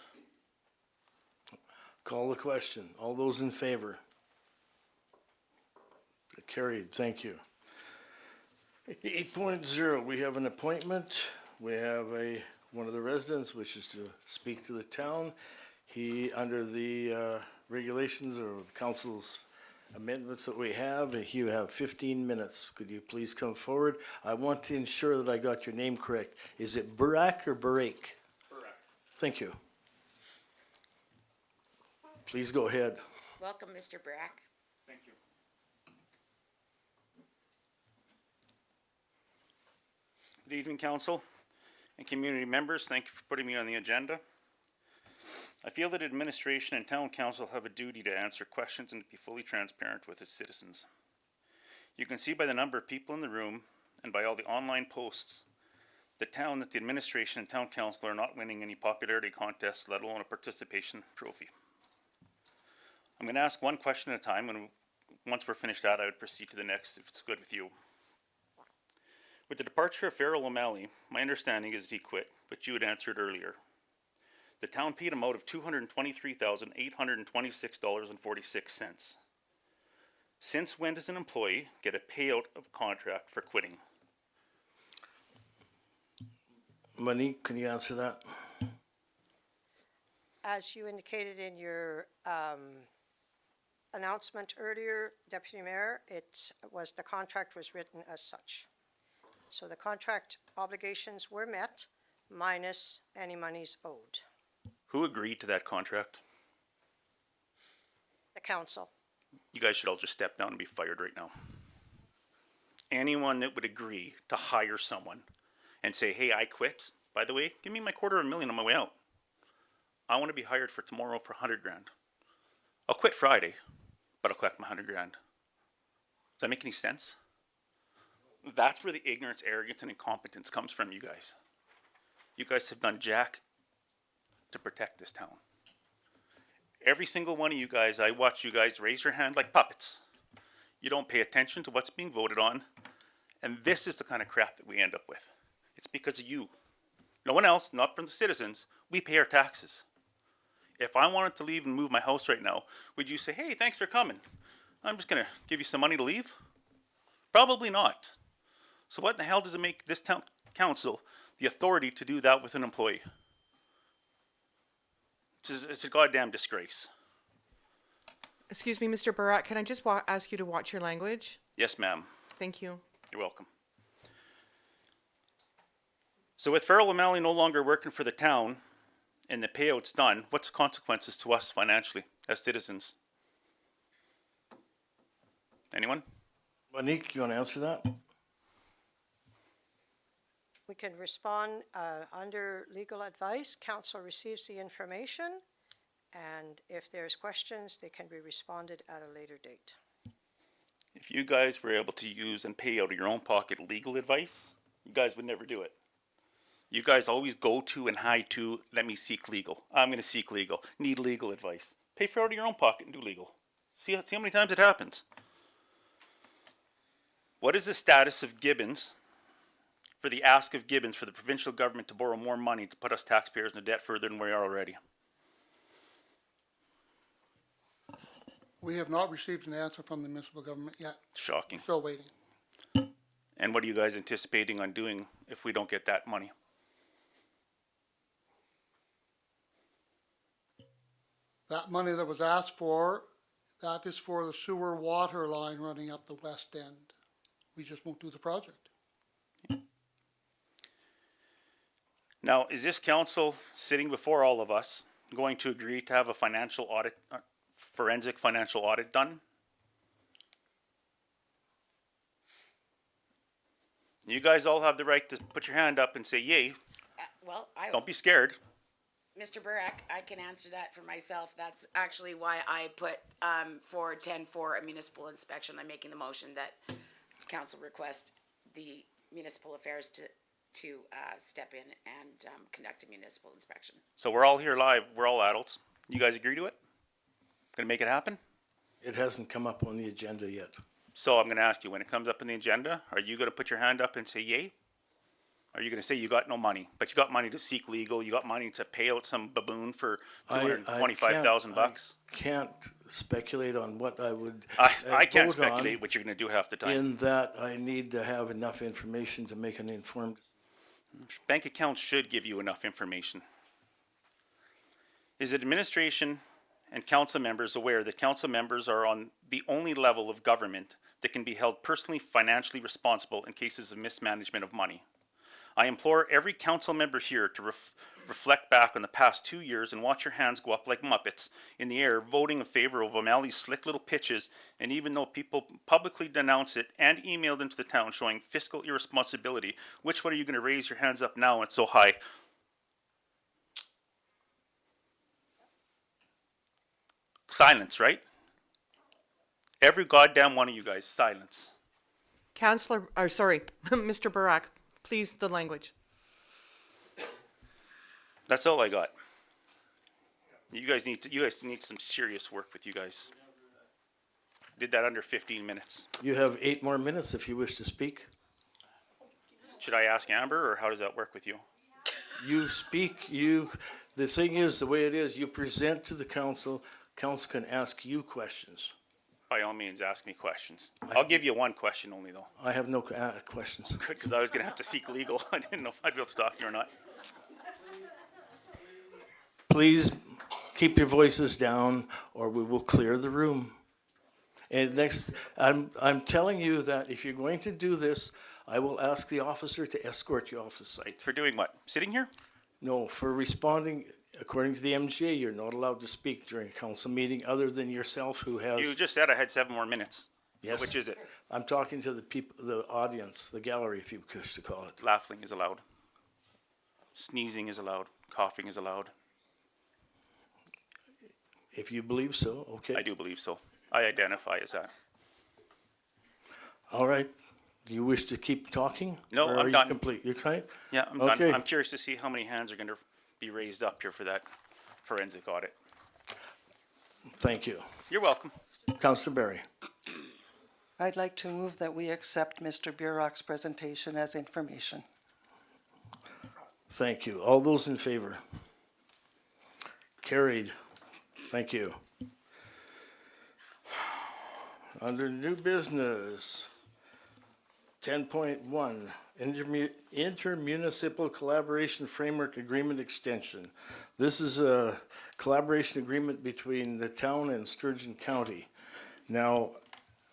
Call the question. All those in favor? Carried, thank you. 8.0, we have an appointment. We have one of the residents wishes to speak to the town. He, under the regulations or the council's amendments that we have, you have 15 minutes. Could you please come forward? I want to ensure that I got your name correct. Is it Burak or Barak? Burak. Thank you. Please go ahead. Welcome, Mr. Brack. Thank you. Good evening, council and community members. Thank you for putting me on the agenda. I feel that administration and town council have a duty to answer questions and to be fully transparent with its citizens. You can see by the number of people in the room and by all the online posts that the administration and town council are not winning any popularity contests, let alone a participation trophy. I'm going to ask one question at a time, and once we're finished that, I would proceed to the next if it's good with you. With the departure of Farrell O'Malley, my understanding is that he quit, but you had answered earlier. The town paid him out of $223,826.46. Since when does an employee get a payout of contract for quitting? Monique, can you answer that? As you indicated in your announcement earlier, Deputy Mayor, the contract was written as such. So the contract obligations were met, minus any monies owed. Who agreed to that contract? The council. You guys should all just step down and be fired right now. Anyone that would agree to hire someone and say, hey, I quit, by the way, give me my $250,000 on my way out. I want to be hired for tomorrow for $100,000. I'll quit Friday, but I'll collect my $100,000. Does that make any sense? That's where the ignorance, arrogance, and incompetence comes from, you guys. You guys have done jack to protect this town. Every single one of you guys, I watch you guys raise your hand like puppets. You don't pay attention to what's being voted on, and this is the kind of crap that we end up with. It's because of you. No one else, not from the citizens. We pay our taxes. If I wanted to leave and move my house right now, would you say, hey, thanks for coming. I'm just going to give you some money to leave? Probably not. So what in the hell does it make this town council the authority to do that with an employee? It's a goddamn disgrace. Excuse me, Mr. Barak, can I just ask you to watch your language? Yes, ma'am. Thank you. You're welcome. So with Farrell O'Malley no longer working for the town and the payout's done, what's the consequences to us financially as citizens? Anyone? Monique, you want to answer that? We can respond under legal advice. Council receives the information, and if there's questions, they can be responded at a later date. If you guys were able to use and pay out of your own pocket legal advice, you guys would never do it. You guys always go to and hide to, let me seek legal. I'm going to seek legal. Need legal advice. Pay for it out of your own pocket and do legal. See how many times it happens. What is the status of Gibbons, for the ask of Gibbons for the provincial government to borrow more money to put us taxpayers in debt further than we are already? We have not received an answer from the municipal government yet. Shocking. Still waiting. And what are you guys anticipating on doing if we don't get that money? That money that was asked for, that is for the sewer water line running up the west end. We just won't do the project. Now, is this council sitting before all of us going to agree to have a financial audit, forensic financial audit done? You guys all have the right to put your hand up and say yay. Don't be scared. Mr. Burak, I can answer that for myself. That's actually why I put forward 10 for a municipal inspection. I'm making the motion that council request the municipal affairs to step in and conduct a municipal inspection. So we're all here live. We're all adults. You guys agree to it? Gonna make it happen? It hasn't come up on the agenda yet. So I'm gonna ask you, when it comes up on the agenda, are you gonna put your hand up and say yay? Are you gonna say you got no money, but you got money to seek legal, you got money to pay out some baboon for $225,000? Can't speculate on what I would. I can't vote on, speculate what you're gonna do half the time. in that I need to have enough information to make an informed. Bank accounts should give you enough information. Is administration and council members aware that council members are on the only level of government that can be held personally financially responsible in cases of mismanagement of money? I implore every council member here to reflect back on the past 2 years and watch your hands go up like Muppets in the air, voting in favor of O'Malley's slick little pitches, and even though people publicly denounced it and emailed into the town showing fiscal irresponsibility, which one are you going to raise your hands up now and so high? Silence, right? Every goddamn one of you guys, silence. Councillor, or sorry, Mr. Barak, please, the language. That's all I got. You guys need some serious work with you guys. Did that under 15 minutes. You have 8 more minutes if you wish to speak. Should I ask Amber, or how does that work with you? You speak, the thing is, the way it is, you present to the council, council can ask you questions. By all means, ask me questions. I'll give you one question only, though. I have no questions. Good, because I was going to have to seek legal. I didn't know if I'd be able to talk to you or not. Please keep your voices down or we will clear the room. And next, I'm telling you that if you're going to do this, I will ask the officer to escort you off the site. For doing what? Sitting here? No, for responding, according to the MGA, you're not allowed to speak during a council meeting other than yourself who has. You just said I had 7 more minutes. Yes. Which is it? I'm talking to the people, the audience, the gallery, if you wish to call it. Laughing is allowed. Sneezing is allowed. Coughing is allowed. If you believe so, okay. I do believe so. I identify as that. All right. Do you wish to keep talking? No, or I'm are done. You complete? You're fine? Yeah, I'm Okay. done. I'm curious to see how many hands are going to be raised up here for that forensic audit. Thank you. You're welcome. Councillor Barry. I'd like to move that we accept Mr. Burak's presentation as information. Thank you. All those in favor? Carried. Thank you. Under new business, 10.1, Intermunicipal Collaboration Framework Agreement Extension. This is a collaboration agreement between the town and Sturgeon County. Now,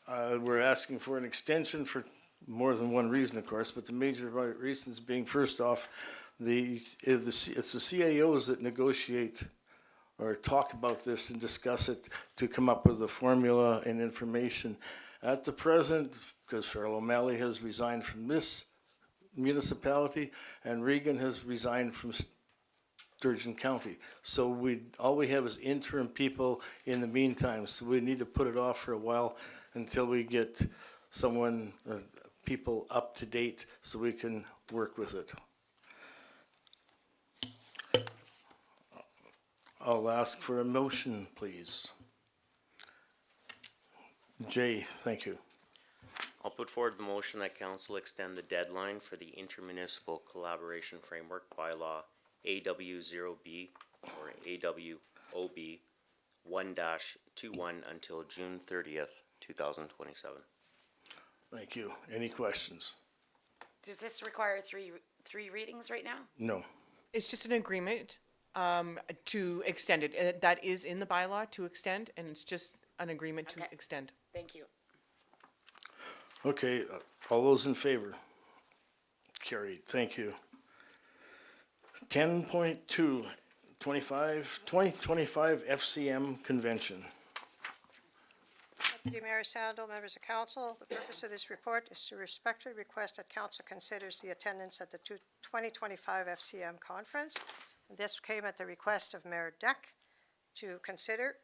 we're asking for an extension for more than one reason, of course, but the major reasons being, first off, it's the CAOs that negotiate or talk about this and discuss it to come up with a formula and information. At the present, because Farrell O'Malley has resigned from this municipality and Regan has resigned from Sturgeon County. So all we have is interim people in the meantime. So we need to put it off for a while until we get someone, people up to date so we can work with it. I'll ask for a motion, please. Jay, thank you. I'll put forward the motion that council extend the deadline for the Intermunicipal Collaboration Framework bylaw AW0B or AWOB 1-21 until June 30th, 2027. Thank you. Any questions? Does this require three readings right now? No. It's just an agreement to extend it. That is in the bylaw to extend, and it's just an agreement to Okay. extend. Thank you. Okay, all those in favor? Carried, thank you. 10.2, 2025 FCM Convention. Deputy Mayor Sandal, members of council, the purpose of this report is to respectfully request that council considers the attendance at the 2025 FCM conference. And this came at the request of Mayor Deck to consider,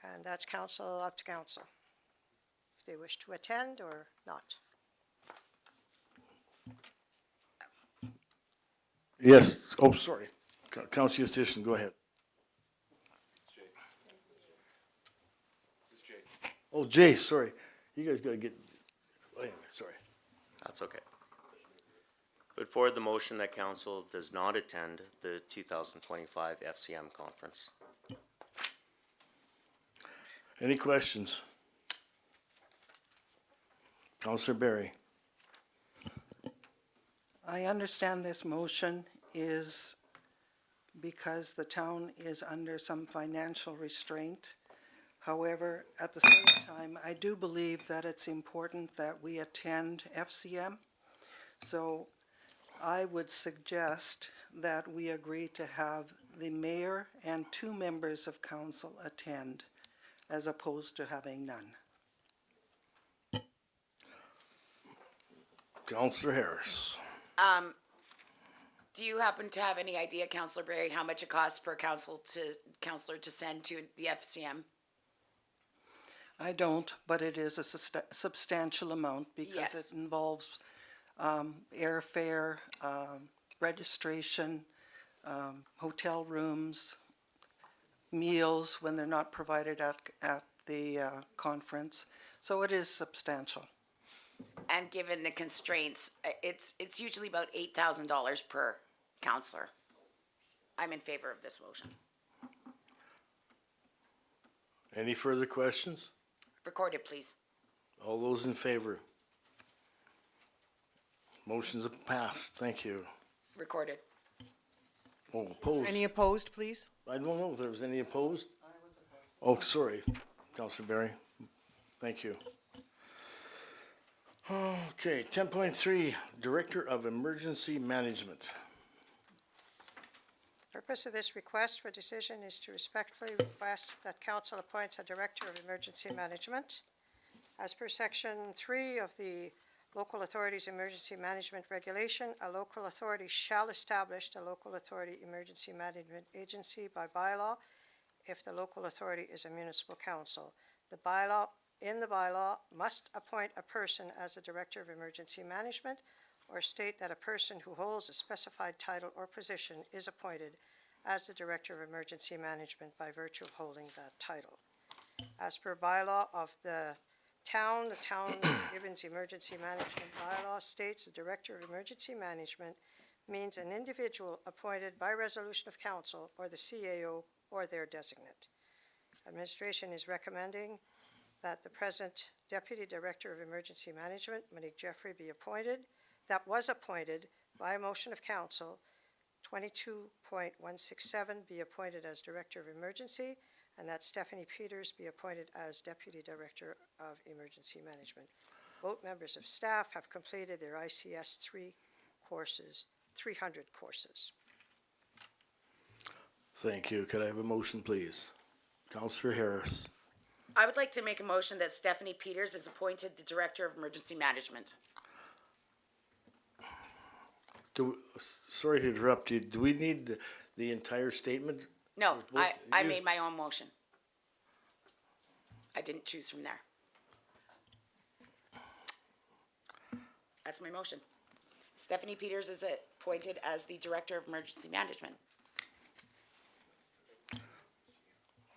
and that's council, up to council, if they wish to attend or not. Yes, oh, sorry. Councilor Tishon, go ahead. Oh, Jay, sorry. You guys gotta get, wait a minute, sorry. That's okay. Put forward the motion that council does not attend the 2025 FCM conference. Any questions? Councillor Barry. I understand this motion is because the town is under some financial restraint. However, at the same time, I do believe that it's important that we attend FCM. So I would suggest that we agree to have the mayor and 2 members of council attend, as opposed to having none. Councillor Harris. Do you happen to have any idea, Councillor Berry, how much it costs per councillor to send to the FCM? I don't, but it is a substantial amount because Yes. it involves airfare, registration, hotel rooms, meals when they're not provided at the conference. So it is substantial. And given the constraints, it's usually about $8,000 per councillor. I'm in favor of this motion. Any further questions? Recorded, please. All those in favor? Motion's passed. Thank you. Recorded. Oh, opposed? Any opposed, please? I don't know if there was any opposed. Oh, sorry, Councillor Barry. Thank you. Okay, 10.3, Director of Emergency Management. The purpose of this request for decision is to respectfully request that council appoints a Director of Emergency Management. As per Section 3 of the Local Authorities Emergency Management Regulation, a local authority shall establish the local authority emergency management agency by bylaw if the local authority is a municipal council. The bylaw must appoint a person as a Director of Emergency Management or state that a person who holds a specified title or position is appointed as the Director of Emergency Management by virtue of holding that title. As per bylaw of the town of Gibbons Emergency Management Bylaw states the Director of Emergency Management means an individual appointed by resolution of council or the CAO or their designate. Administration is recommending that the present Deputy Director of Emergency Management, Monique Jeffrey, that was appointed by a motion of council, 22.167, be appointed as Director of Emergency, and that Stephanie Peters be appointed as Deputy Director of Emergency Management. Both members of staff have completed their ICS 300 courses. Thank you. Could I have a motion, please? Councillor Harris. I would like to make a motion that Stephanie Peters is appointed the Director of Emergency Management. Sorry to interrupt you. Do we need the entire statement? No, Both I you- made my own motion. I didn't choose from there. That's my motion. Stephanie Peters is appointed as the Director of Emergency Management.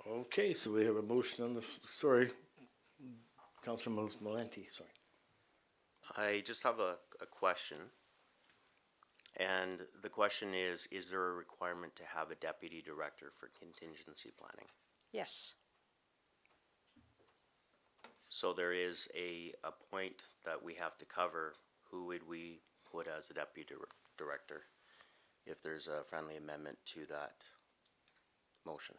Okay, so we have a motion on the, sorry, Councillor Malenti, sorry. I just have a question. And the question is there a requirement to have a deputy director for contingency planning? Yes. So there is a point that we have to cover. Who would we put as a deputy director if there's a friendly amendment to that motion?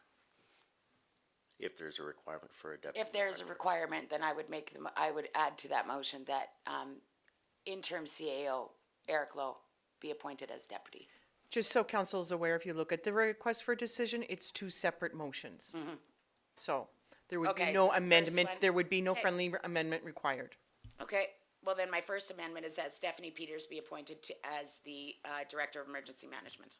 If there's a requirement for a deputy If there's a director. requirement, then I would add to that motion that interim CAO Eric Lowe be appointed as deputy. Just so council is aware, if you look at the request for decision, it's 2 separate motions. So there would be Okay, no so the first amendment, one- there would be no okay. friendly amendment required. Okay, well then my first amendment is that Stephanie Peters be appointed as the Director of Emergency Management.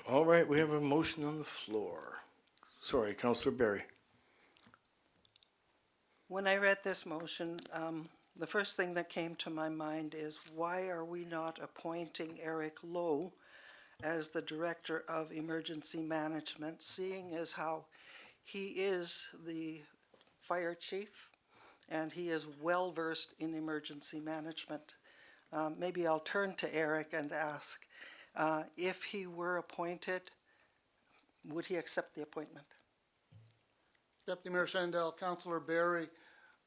All right, we have a motion on the floor. Sorry, Councillor Barry. When I read this motion, the first thing that came to my mind is why are we not appointing Eric Lowe as the Director of Emergency Management, seeing as how he is the fire chief and he is well-versed in emergency management. Maybe I'll turn to Eric and ask, if he were appointed, would he accept the appointment? Deputy Mayor Sandell, Councillor Barry,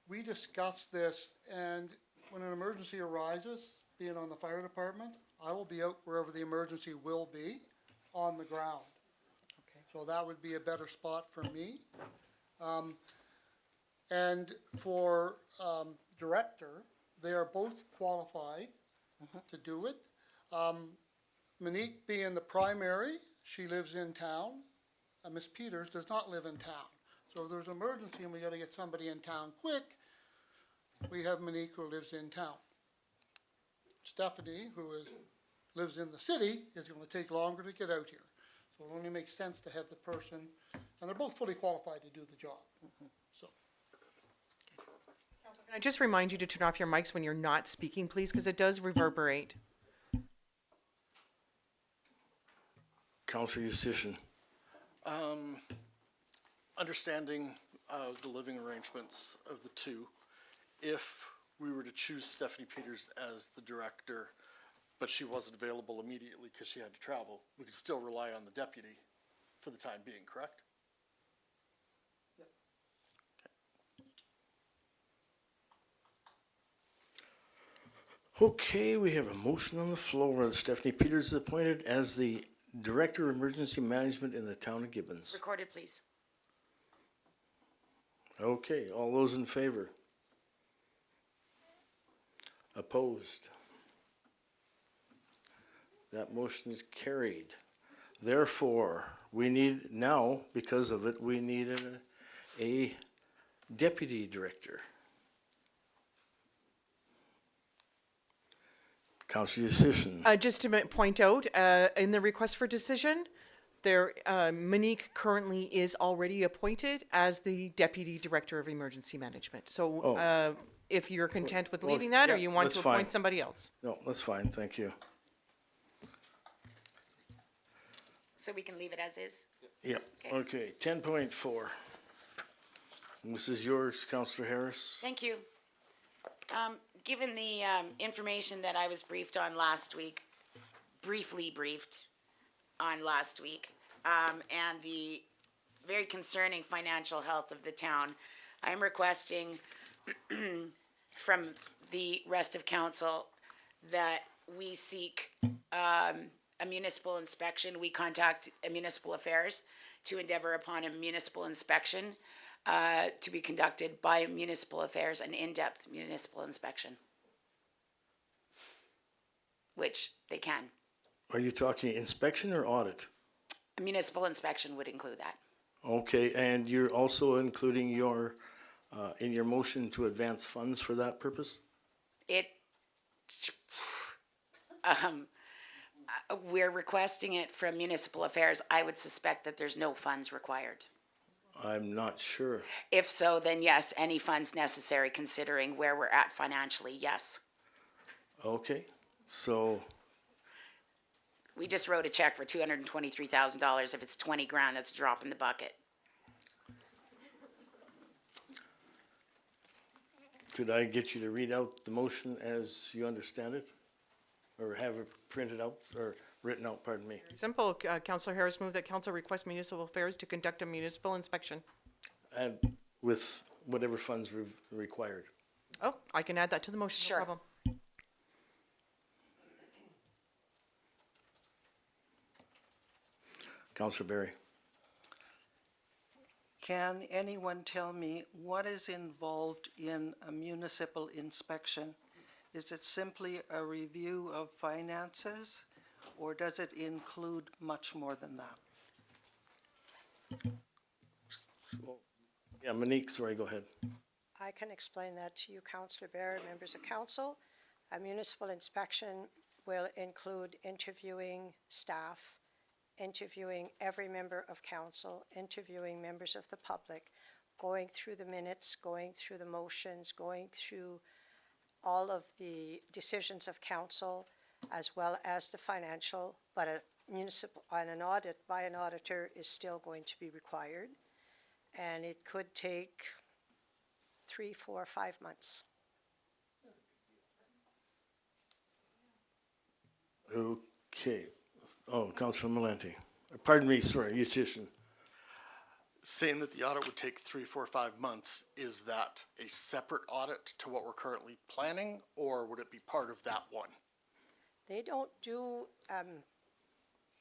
we discussed this, and when an emergency arises, being on the fire department, I will be out wherever the emergency will be, on the ground. Okay. So that would be a better spot for me. And for director, they are both qualified to do it. Monique being the primary, she lives in town. Miss Peters does not live in town. So if there's an emergency and we gotta get somebody in town quick, we have Monique who lives in town. Stephanie, who lives in the city, is gonna take longer to get out here. So it only makes sense to have the person, and they're both fully qualified to do the job. So, Can I just remind you to turn off your mics when you're not speaking, please, because it does reverberate. Councillor Eustachian. Understanding the living arrangements of the two, if we were to choose Stephanie Peters as the director, but she wasn't available immediately because she had to travel, we could still rely on the deputy for the time being, correct? Okay, we have a motion on the floor that Stephanie Peters is appointed as the Director of Emergency Management in the town of Gibbons. Recorded, please. Okay, all those in favor? Opposed? That motion is carried. Therefore, we need now, because of it, we need a deputy director. Councillor Eustachian. Just to point out, in the request for decision, there, Monique currently is already appointed as the Deputy Director of Emergency Management. So, if you're content with Well, leaving that, or yeah, you want that's to fine. appoint somebody else? No, that's fine, thank you. So we can leave it as is? Yep, Okay. okay, 10.4. This is yours, Councillor Harris. Thank you. Given the information that I was briefed on last week, briefly briefed on last week, and the very concerning financial health of the town, I'm requesting from the rest of council that we seek a municipal inspection. We contact Municipal Affairs to endeavor upon a municipal inspection to be conducted by Municipal Affairs, an in-depth municipal inspection, which they can. Are you talking inspection or audit? A municipal inspection would include that. Okay, and you're also including your, in your motion to advance funds for that purpose? We're requesting it from Municipal Affairs. I would suspect that there's no funds required. I'm not sure. If so, then yes, any funds necessary considering where we're at financially, yes. Okay, so, We just wrote a check for $223,000. If it's 20 grand, that's a drop in the bucket. could I get you to read out the motion as you understand it? Or have it printed out, or written out, pardon me? Simple, Councillor Harris moved that council request Municipal Affairs to conduct a municipal inspection. And with whatever funds required. Oh, I can add that to the motion, Sure. no problem. Councillor Barry. Can anyone tell me what is involved in a municipal inspection? Is it simply a review of finances, or does it include much more than that? Yeah, Monique, sorry, go ahead. I can explain that to you, Councillor Barry, members of council. A municipal inspection will include interviewing staff, interviewing every member of council, interviewing members of the public, going through the minutes, going through the motions, going through all of the decisions of council, as well as the financial, but a municipal, and an audit by an auditor is still going to be required. And it could take 3, 4, 5 months. Okay. Oh, Councilor Malente. Pardon me, sorry, Yushishin. Saying that the audit would take 3, 4, 5 months, is that a separate audit to what we're currently planning, or would it be part of that one? They don't do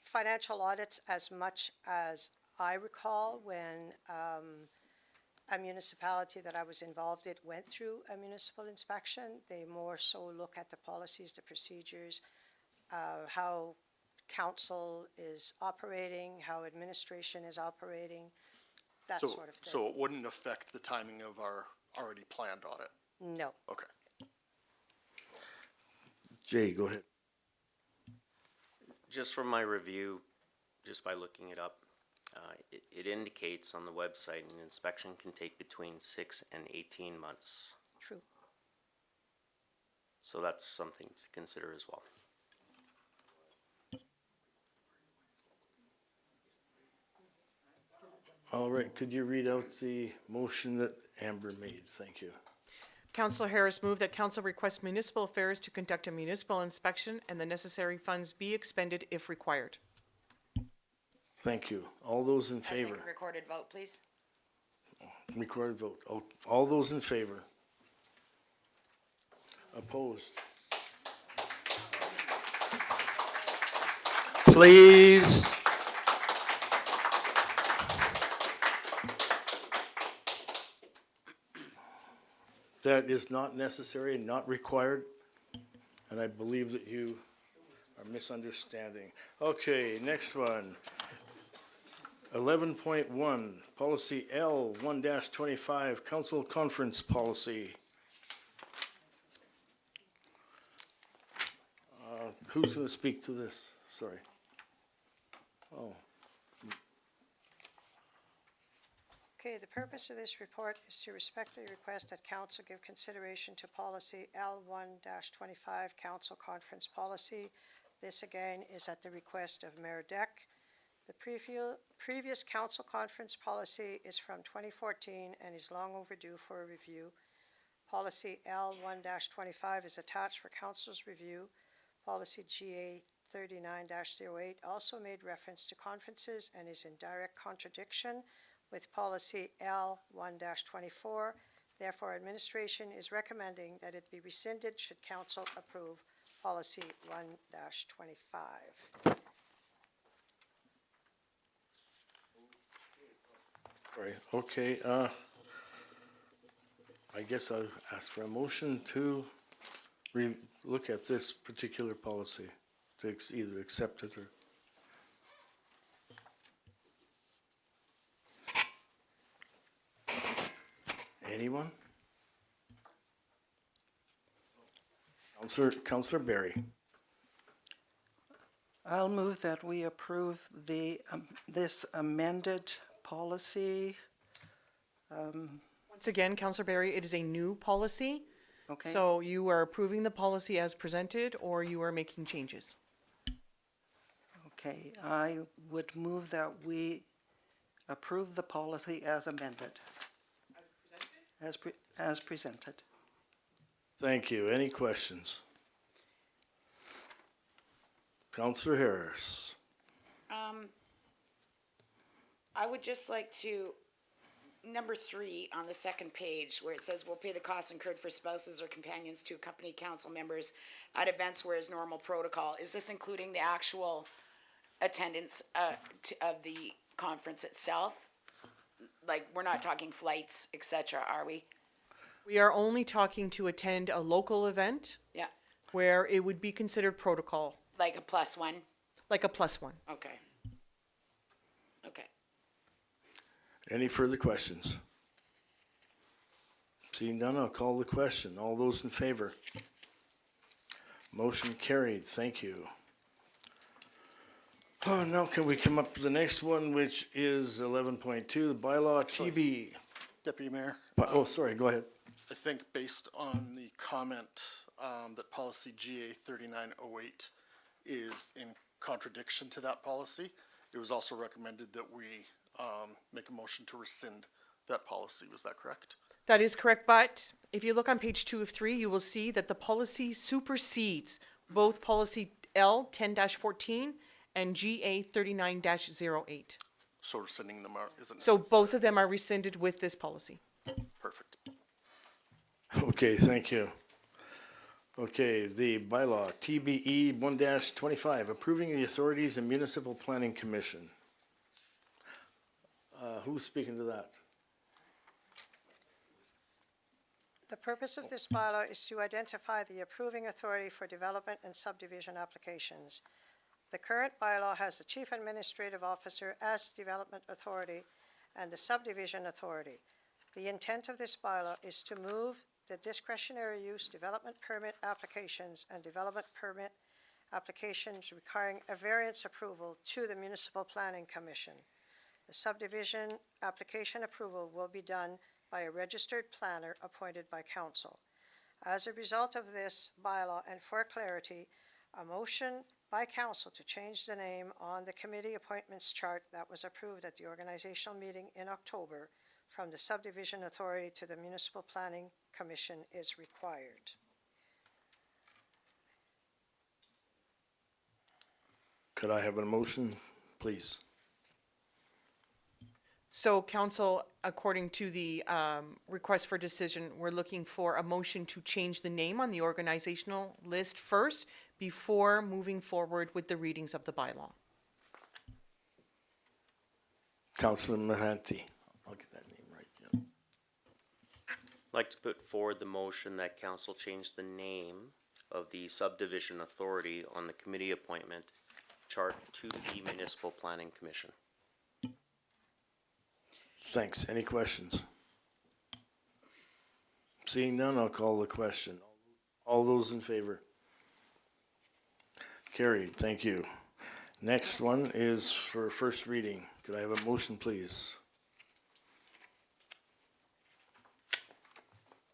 financial audits as much as I recall when a municipality that I was involved in went through a municipal inspection. They more so look at the policies, the procedures, how council is operating, how administration is operating, that So, sort of thing. so it wouldn't affect the timing of our already planned audit? No. Okay. Jay, go ahead. Just from my review, just by looking it up, it indicates on the website an inspection can take between 6 and 18 months. True. So that's something to consider as well. All right, could you read out the motion that Amber made? Thank you. Councillor Harris moved that council request municipal affairs to conduct a municipal inspection and the necessary funds be expended if required. Thank you. All those in I'd like favor? a recorded vote, please. Recorded vote. All those in favor? Opposed? Please. That is not necessary and not required, and I believe that you are misunderstanding. Okay, next one. 11.1, Policy L 1-25, Council Conference Policy. Who's going to speak to this? Sorry. Oh, Okay, the purpose of this report is to respectfully request that council give consideration to policy L1-25, council conference policy. This again is at the request of Mayor Deck. The previous council conference policy is from 2014 and is long overdue for a review. Policy L1-25 is attached for council's review. Policy GA 39-08 also made reference to conferences and is in direct contradiction with policy L1-24. Therefore, administration is recommending that it be rescinded should council approve policy 1-25. sorry. Okay, I guess I'll ask for a motion to look at this particular policy, to either accept it or. Anyone? Councillor Barry. I'll move that we approve the, this amended policy. Once again, Councillor Barry, it is a new policy. Okay. So you are approving the policy as presented, or you are making changes? Okay, I would move that we approve the policy as amended. As presented. Thank you. Any questions? Councillor Harris. I would just like to, number 3 on the second page, where it says will pay the costs incurred for spouses or companions to accompany council members at events where is normal protocol. Is this including the actual attendance of the conference itself? Like, we're not talking flights, et cetera, are we? We are only talking to attend a local event Yeah, where it would be considered protocol, like a +1? like a +1. Okay. Okay. Any further questions? Seeing none, I'll call the question. All those in favor? Motion carried. Thank you. Oh, now can we come up to the next one, which is 11.2, the bylaw TB. Deputy Mayor? Oh, sorry, go ahead. I think based on the comment that policy GA 3908 is in contradiction to that policy, it was also recommended that we make a motion to rescind that policy. Was that correct? That is correct, but if you look on page 2 of 3, you will see that the policy supersedes both policy L 10-14 and GA 39-08. So rescinding them isn't So necessary. both of them are rescinded with this policy. Perfect. Okay, thank you. Okay, the bylaw, TBE 1-25, approving the authorities and municipal planning commission. Who's speaking to that? The purpose of this bylaw is to identify the approving authority for development and subdivision applications. The current bylaw has the chief administrative officer as development authority and the subdivision authority. The intent of this bylaw is to move the discretionary use development permit applications and development permit applications requiring a variance approval to the Municipal Planning Commission. The subdivision application approval will be done by a registered planner appointed by council. As a result of this bylaw, and for clarity, a motion by council to change the name on the committee appointments chart that was approved at the organizational meeting in October from the subdivision authority to the Municipal Planning Commission is required. Could I have a motion, please? So council, according to the request for decision, we're looking for a motion to change the name on the organizational list first before moving forward with the readings of the bylaw. Councilor Mahanti. I'll get that name right, yeah. I'd like to put forward the motion that council change the name of the subdivision authority on the committee appointment chart to the Municipal Planning Commission. Thanks. Any questions? Seeing none, I'll call the question. All those in favor? Carried. Thank you. Next one is for first reading. Could I have a motion, please?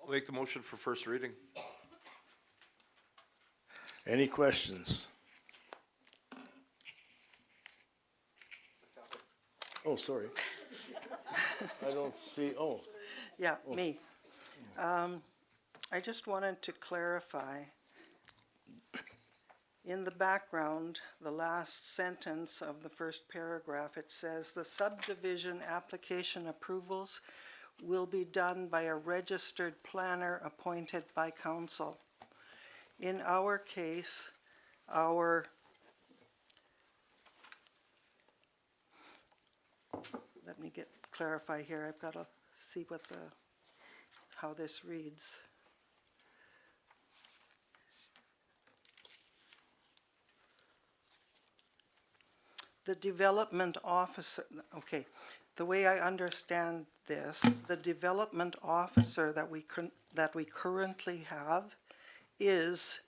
I'll make the motion for first reading. Any questions? Oh, sorry. I don't see, oh, Yeah, me. I just wanted to clarify. In the background, the last sentence of the first paragraph, it says, "The subdivision application approvals will be done by a registered planner appointed by council." In our case, let me clarify here. I've got to see how this reads. The development officer, okay, the way I understand this, the development officer that we currently have is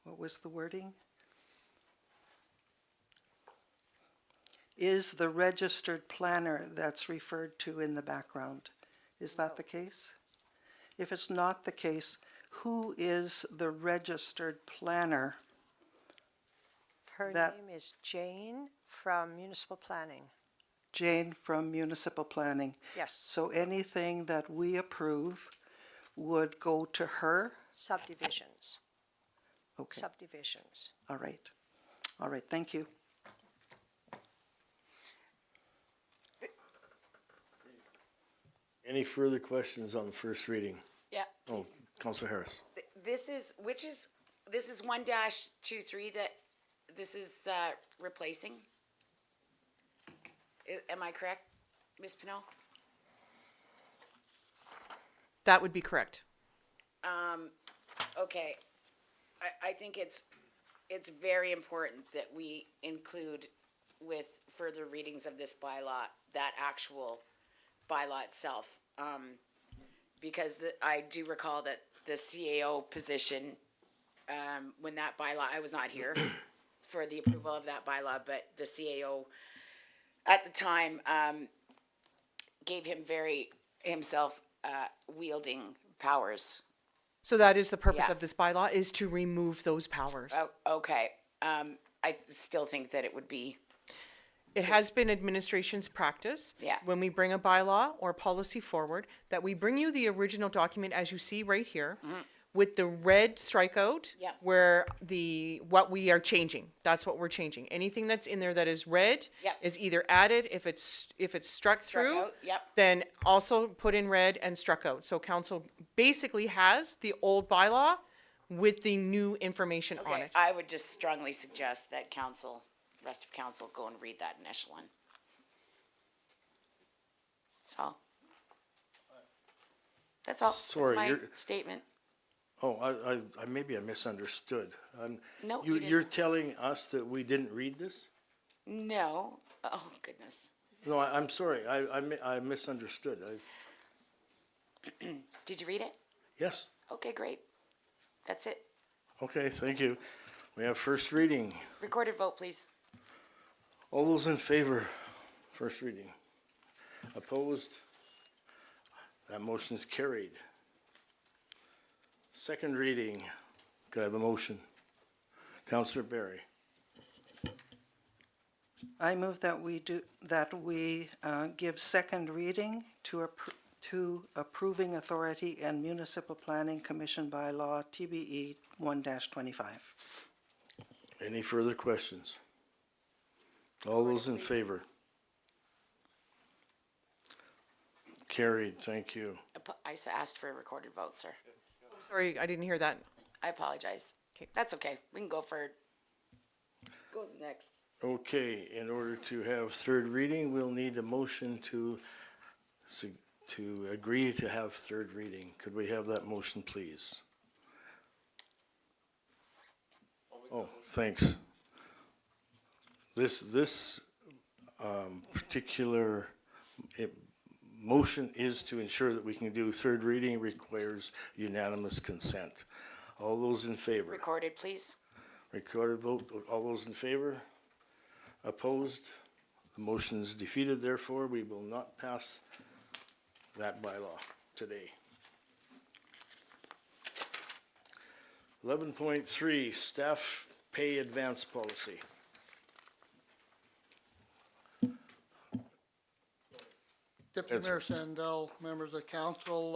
what was the wording? Is the registered planner that's referred to in the background. Is that the case? If it's not the case, who is the registered planner? Her name is Jane from Municipal Planning. Jane from Municipal Planning. Yes. So anything that we approve would go to her? Subdivisions. Okay, Subdivisions. all right. All right, thank you. any further questions on the first reading? Yeah. Oh, Councilor Harris. This is 1-23 that this is replacing? Am I correct, Ms. Pinot? That would be correct. Okay. I think it's very important that we include with further readings of this bylaw, that actual bylaw itself. Because I do recall that the CAO position, when that bylaw, I was not here for the approval of that bylaw, but the CAO at the time gave him himself wielding powers. So that is the purpose Yeah. of this bylaw, is to remove those powers. Oh, okay. I still think that it would be It has been administration's practice. Yeah. When we bring a bylaw or policy forward, that we bring you the original document as you see right here with the red strikeout Yeah. where what we are changing. That's what we're changing. Anything that's in there that is red Yep. is either added, if it's struck through, out, yep. then also put in red and struck out. So council basically has the old bylaw with the new information on Okay, it. I would just strongly suggest that rest of council go and read that initial one. That's all. That's all. Sorry, That's my you're- statement. Oh, I maybe I misunderstood. No, you You're didn't. telling us that we didn't read this? No. Oh, goodness. No, I'm sorry, I misunderstood. Did you read it? Yes, Okay, great. That's it. okay, thank you. We have first reading. Recorded vote, please. All those in favor, first reading. Opposed? That motion is carried. Second reading. Could I have a motion? Councillor Barry. I move that we give second reading to approving authority and municipal planning commission bylaw TBE 1-25. Any further questions? All those in favor? Carried, thank you. Asked for a recorded vote, sir. Sorry, I didn't hear that. I apologize. Okay. That's okay. We can go next. Okay, in order to have third reading, we'll need a motion to agree to have third reading. Could we have that motion, please? Oh, thanks. This particular motion is to ensure that we can do third reading, requires unanimous consent. All those in favor? Recorded, please. Recorded vote, all those in favor? Opposed? The motion is defeated, therefore we will not pass that bylaw today. 11.3, staff pay advance policy. Deputy Mayor Sandell, members of council,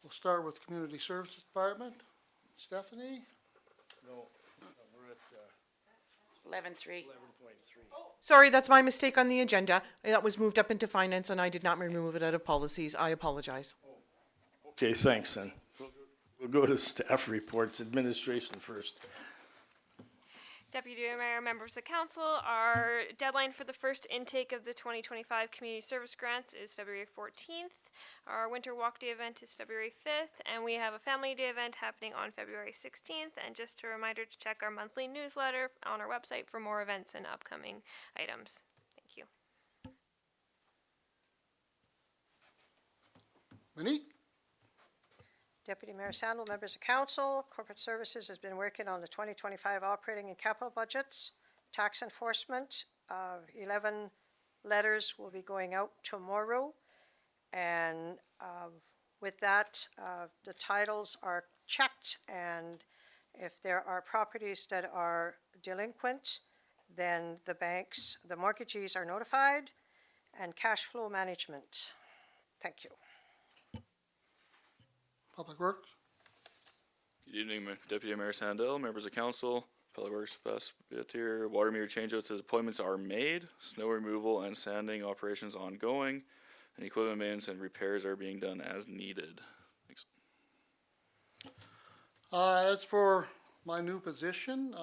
we'll start with Community Services Department. Stephanie? No, we're at 11-3. 11.3. Sorry, that's my mistake on the agenda. That was moved up into finance and I did not remove it out of policies. I apologize. Okay, thanks then. We'll go to staff reports, administration first. Deputy Mayor, members of council, our deadline for the first intake of the 2025 community service grants is February 14th. Our winter walk day event is February 5th, and we have a family day event happening on February 16th. And just a reminder to check our monthly newsletter on our website for more events and upcoming items. Thank you. Monique? Deputy Mayor Sandel, members of council, Corporate Services has been working on the 2025 operating and capital budgets. Tax enforcement, 11 letters will be going out tomorrow. And with that, the titles are checked, and if there are properties that are delinquent, then the mortgagees are notified, and cash flow management. Thank you. Public Works? Good evening, Deputy Mayor Sandell, members of council, Public Works best bit here. Water meter changeouts as appointments are made. Snow removal and sanding operations ongoing. And equipment maintenance and repairs are being done as needed. Thanks. As for my new position,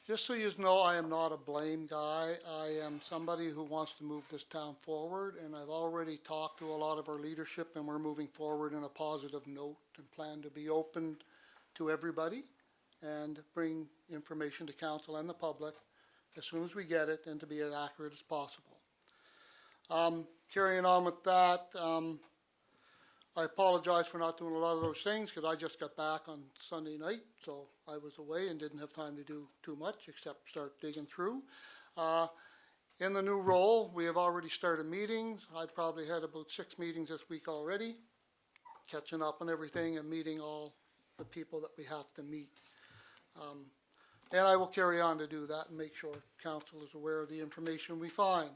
just so you know, I am not a blame guy. I am somebody who wants to move this town forward, and I've already talked to a lot of our leadership, and we're moving forward in a positive note and plan to be open to everybody and bring information to council and the public as soon as we get it, and to be as accurate as possible. Carrying on with that, I apologize for not doing a lot of those things because I just got back on Sunday night, so I was away and didn't have time to do too much except start digging through. In the new role, we have already started meetings. I probably had about 6 meetings this week already, catching up on everything and meeting all the people that we have to meet. And I will carry on to do that and make sure council is aware of the information we find.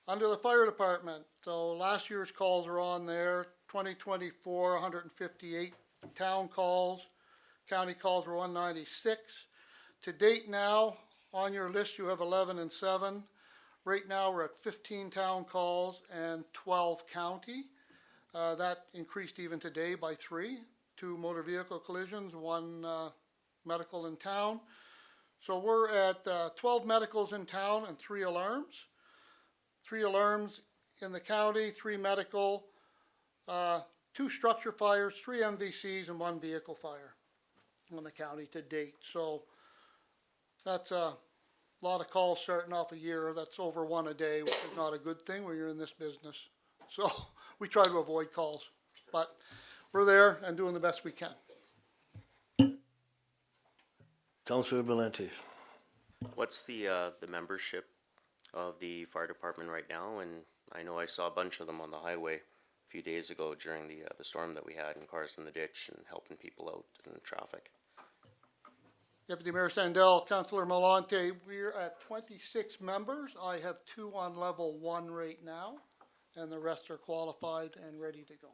Under the fire department, so last year's calls are on there, 2024, 158 town calls, county calls were 196. To date now, on your list you have 11 and 7. Right now we're at 15 town calls and 12 county. That increased even today by 3, 2 motor vehicle collisions, 1 medical in town. So we're at 12 medicals in town and 3 alarms. 3 alarms in the county, 3 medical, 2 structure fires, 3 MVCs, and 1 vehicle fire in the county to date. So that's a lot of calls starting off a year. That's over 1 a day, which is not a good thing when you're in this business. So we try to avoid calls, but we're there and doing the best we can. Councillor Valenti. What's the membership of the fire department right now? And I know I saw a bunch of them on the highway a few days ago during the storm that we had, and cars in the ditch and helping people out in traffic. Deputy Mayor Sandell, Councillor Malonte, we're at 26 members. I have 2 on level 1 right now, and the rest are qualified and ready to go.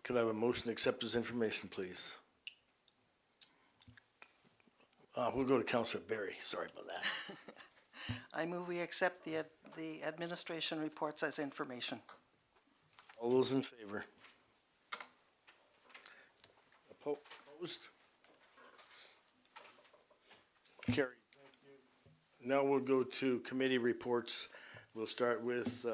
Could I have a motion to accept this information, please? We'll go to Councillor Berry. Sorry about that. I move we accept the administration reports as information. All those in favor? Opposed? Carried. Thank you. Now we'll go to committee reports. We'll start with,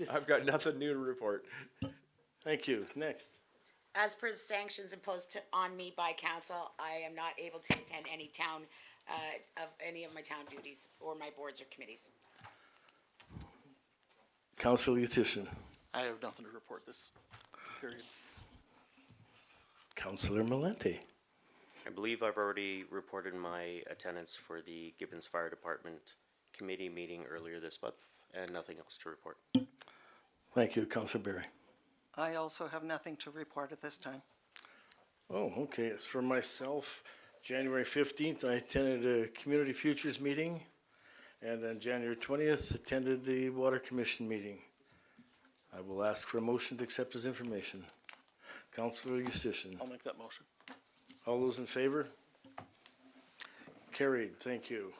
I've got nothing new to report. thank you. Next. As per the sanctions imposed on me by council, I am not able to attend any town, of any of my town duties or my boards or committees. Councillor Yetish. I have nothing to report this period. Councillor Malente. I believe I've already reported my attendance for the Gibbons Fire Department committee meeting earlier this month, and nothing else to report. Thank you, Councillor Berry. I also have nothing to report at this time. Oh, okay. As for myself, January 15th, I attended a Community Futures meeting, and then January 20th, attended the Water Commission meeting. I will ask for a motion to accept this information. Councillor Yustishin. I'll make that motion. All those in favor? Carried. Thank you.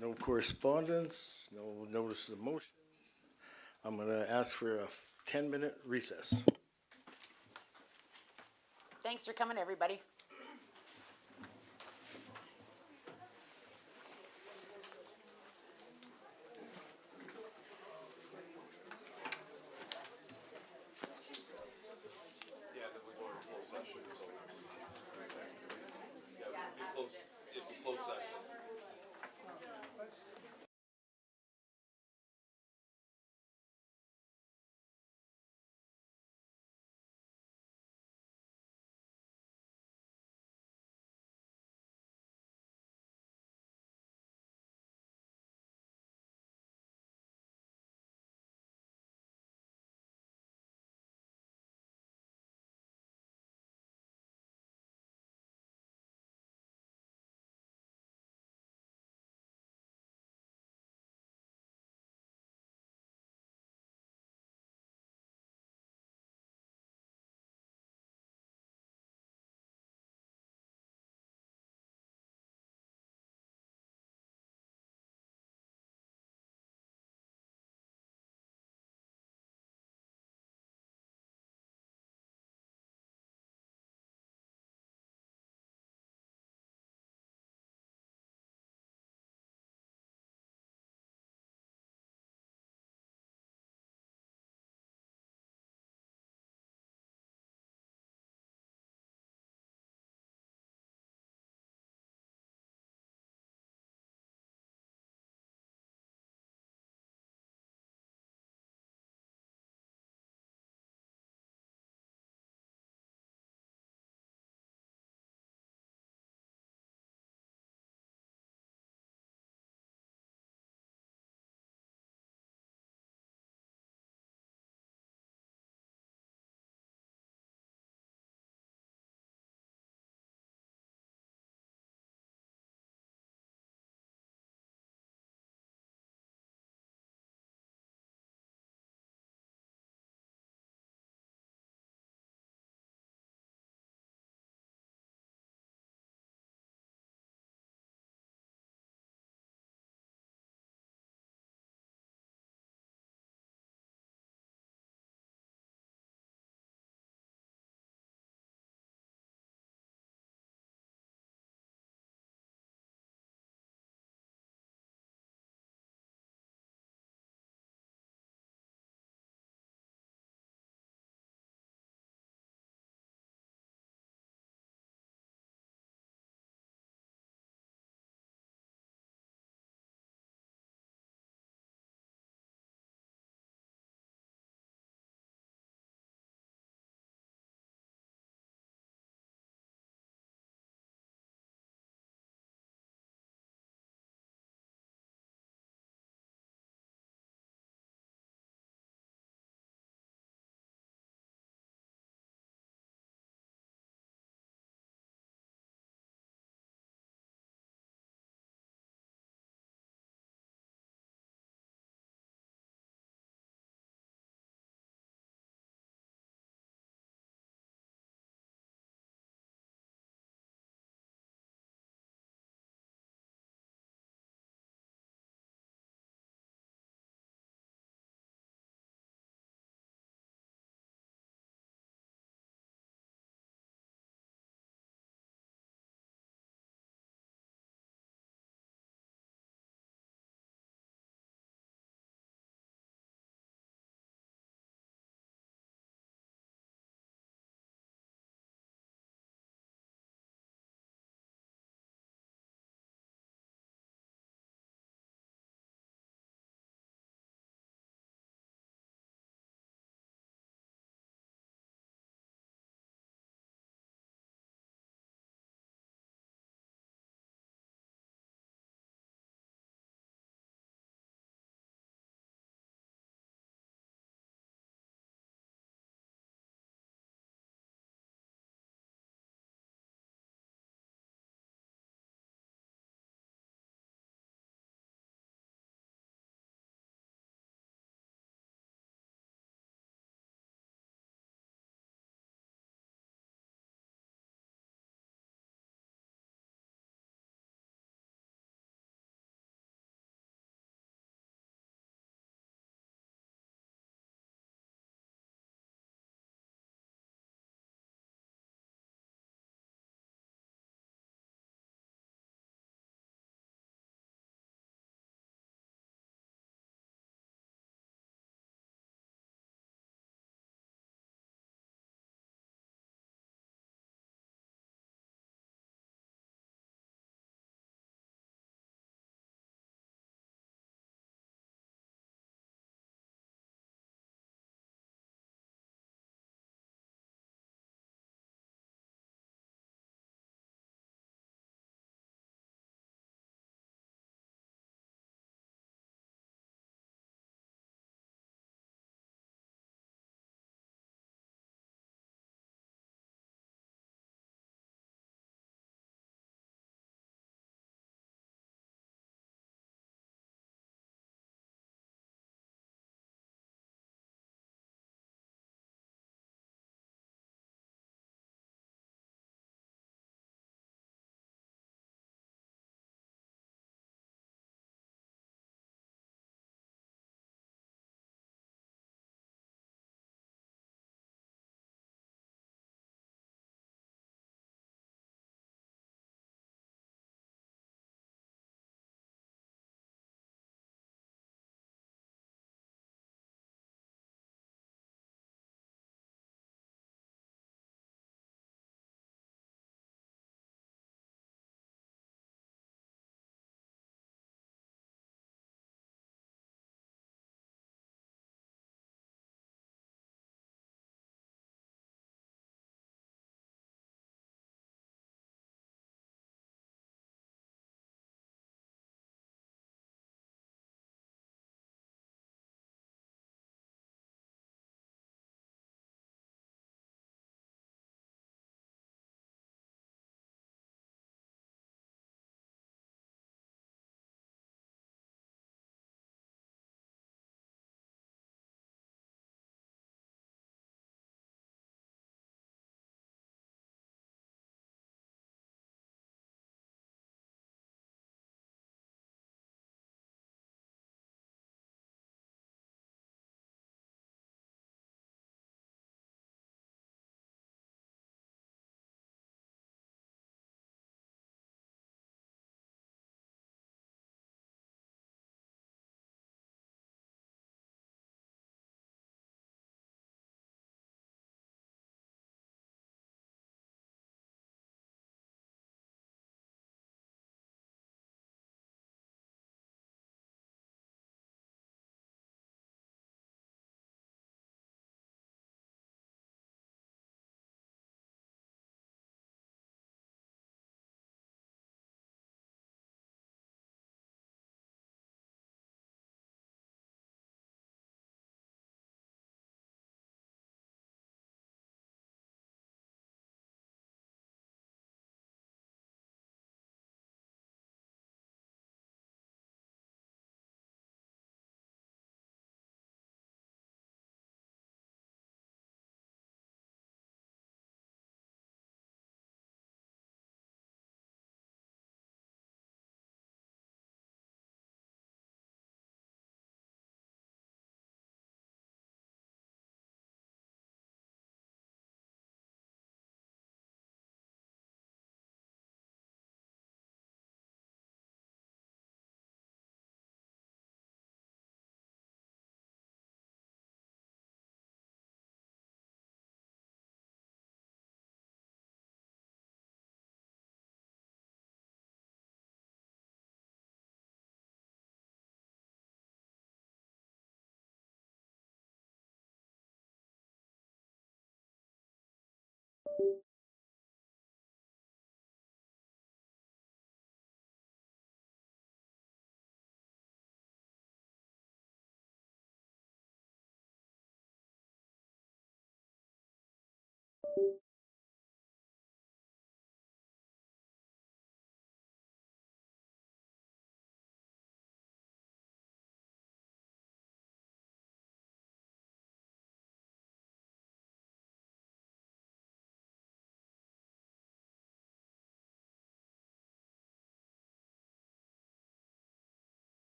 No correspondence, no notice of motion. I'm going to ask for a 10-minute recess. Thanks for coming, everybody.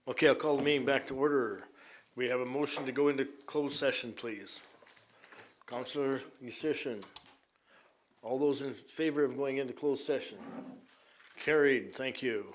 Okay, I'll call the meeting back to order. We have a motion to go into closed session, please. Counselor Musician. All those in favor of going into closed session? Carried, thank you.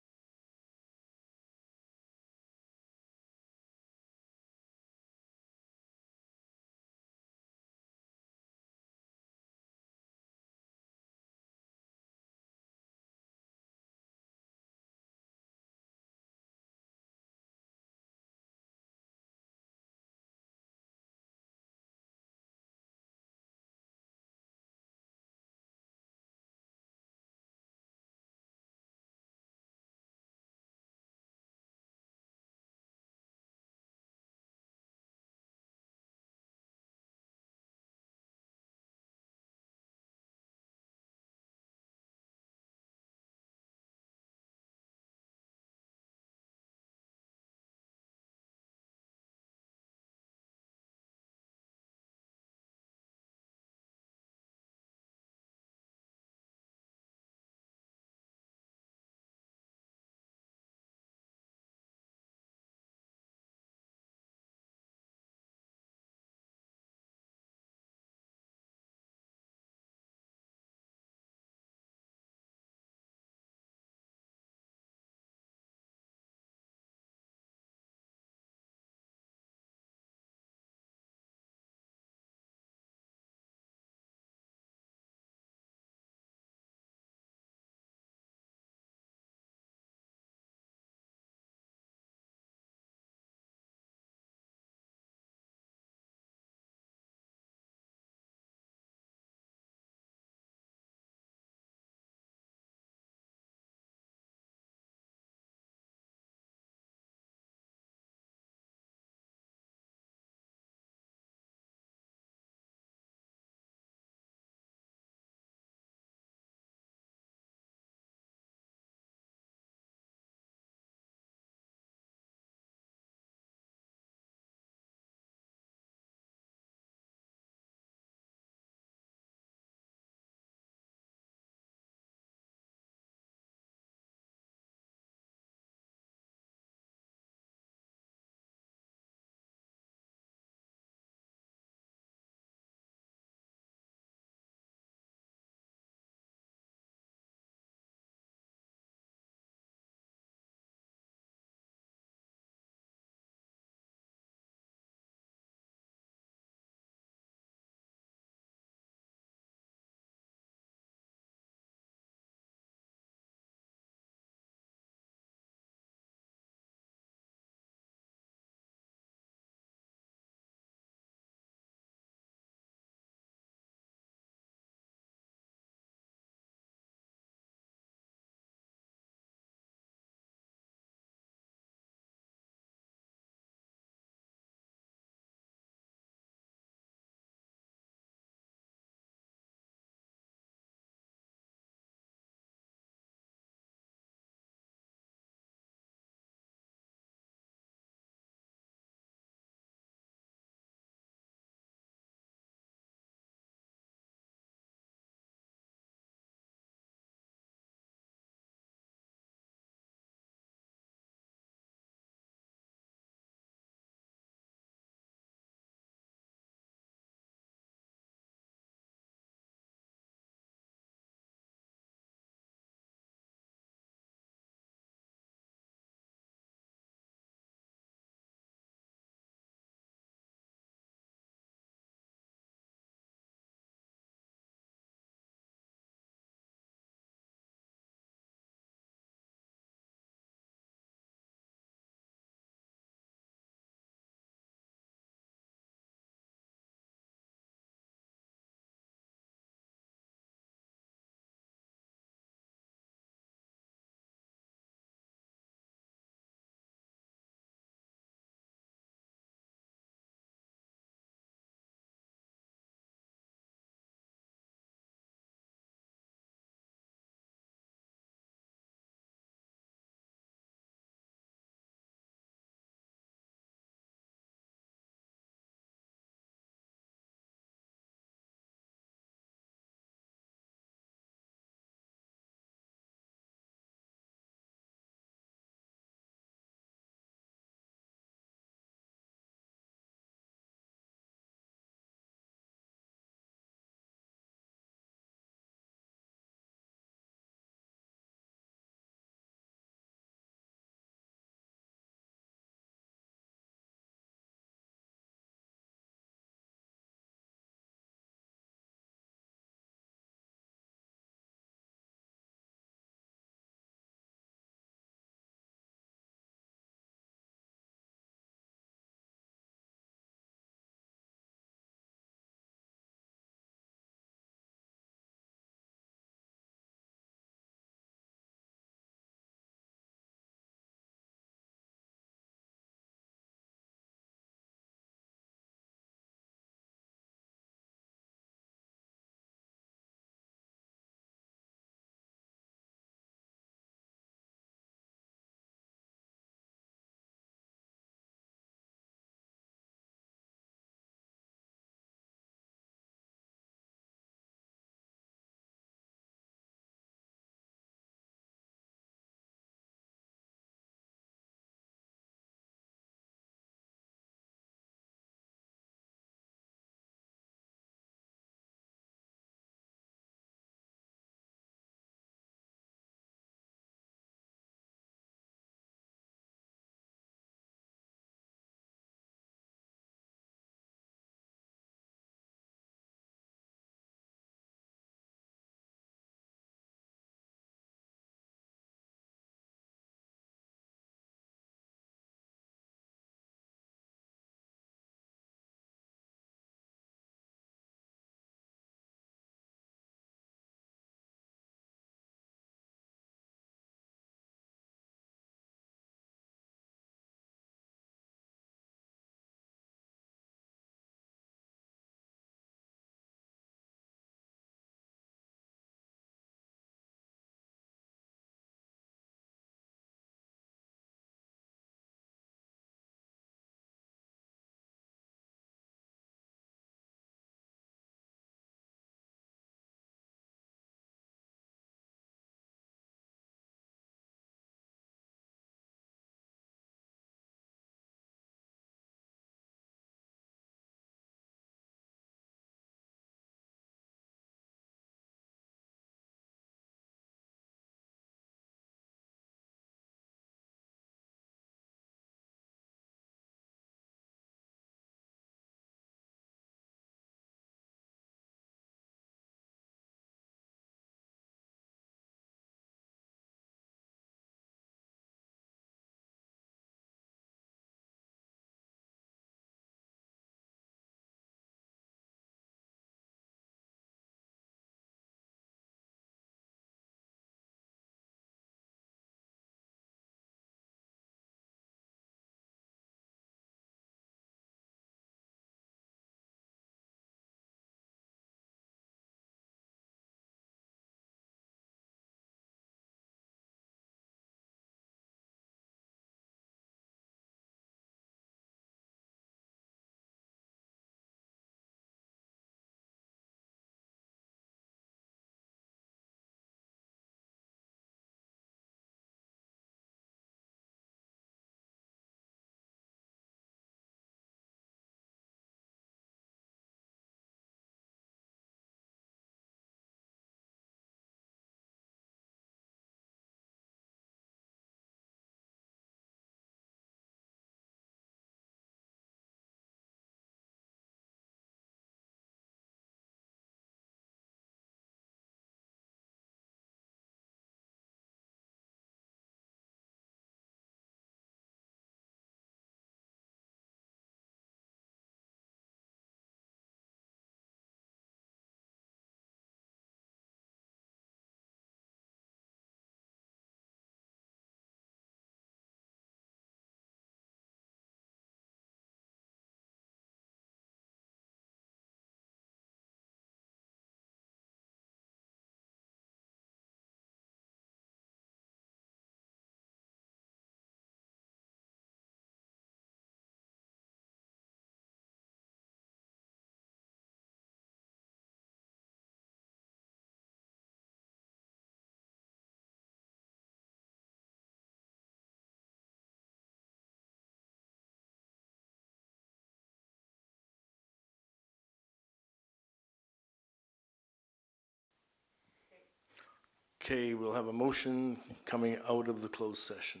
Okay, we'll have a motion coming out of the closed session.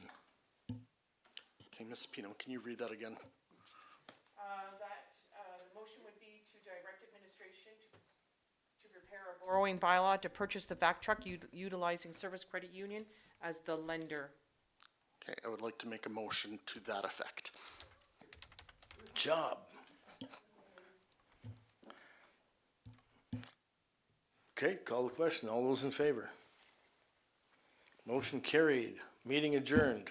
Okay, Ms. Pino, can you read that again? The motion would be to direct administration to prepare a borrowing bylaw to purchase the vac truck utilizing Service Credit Union as the lender. Okay, I would like to make a motion to that effect. Good job. Okay, call the question. All those in favor? Motion carried. Meeting adjourned.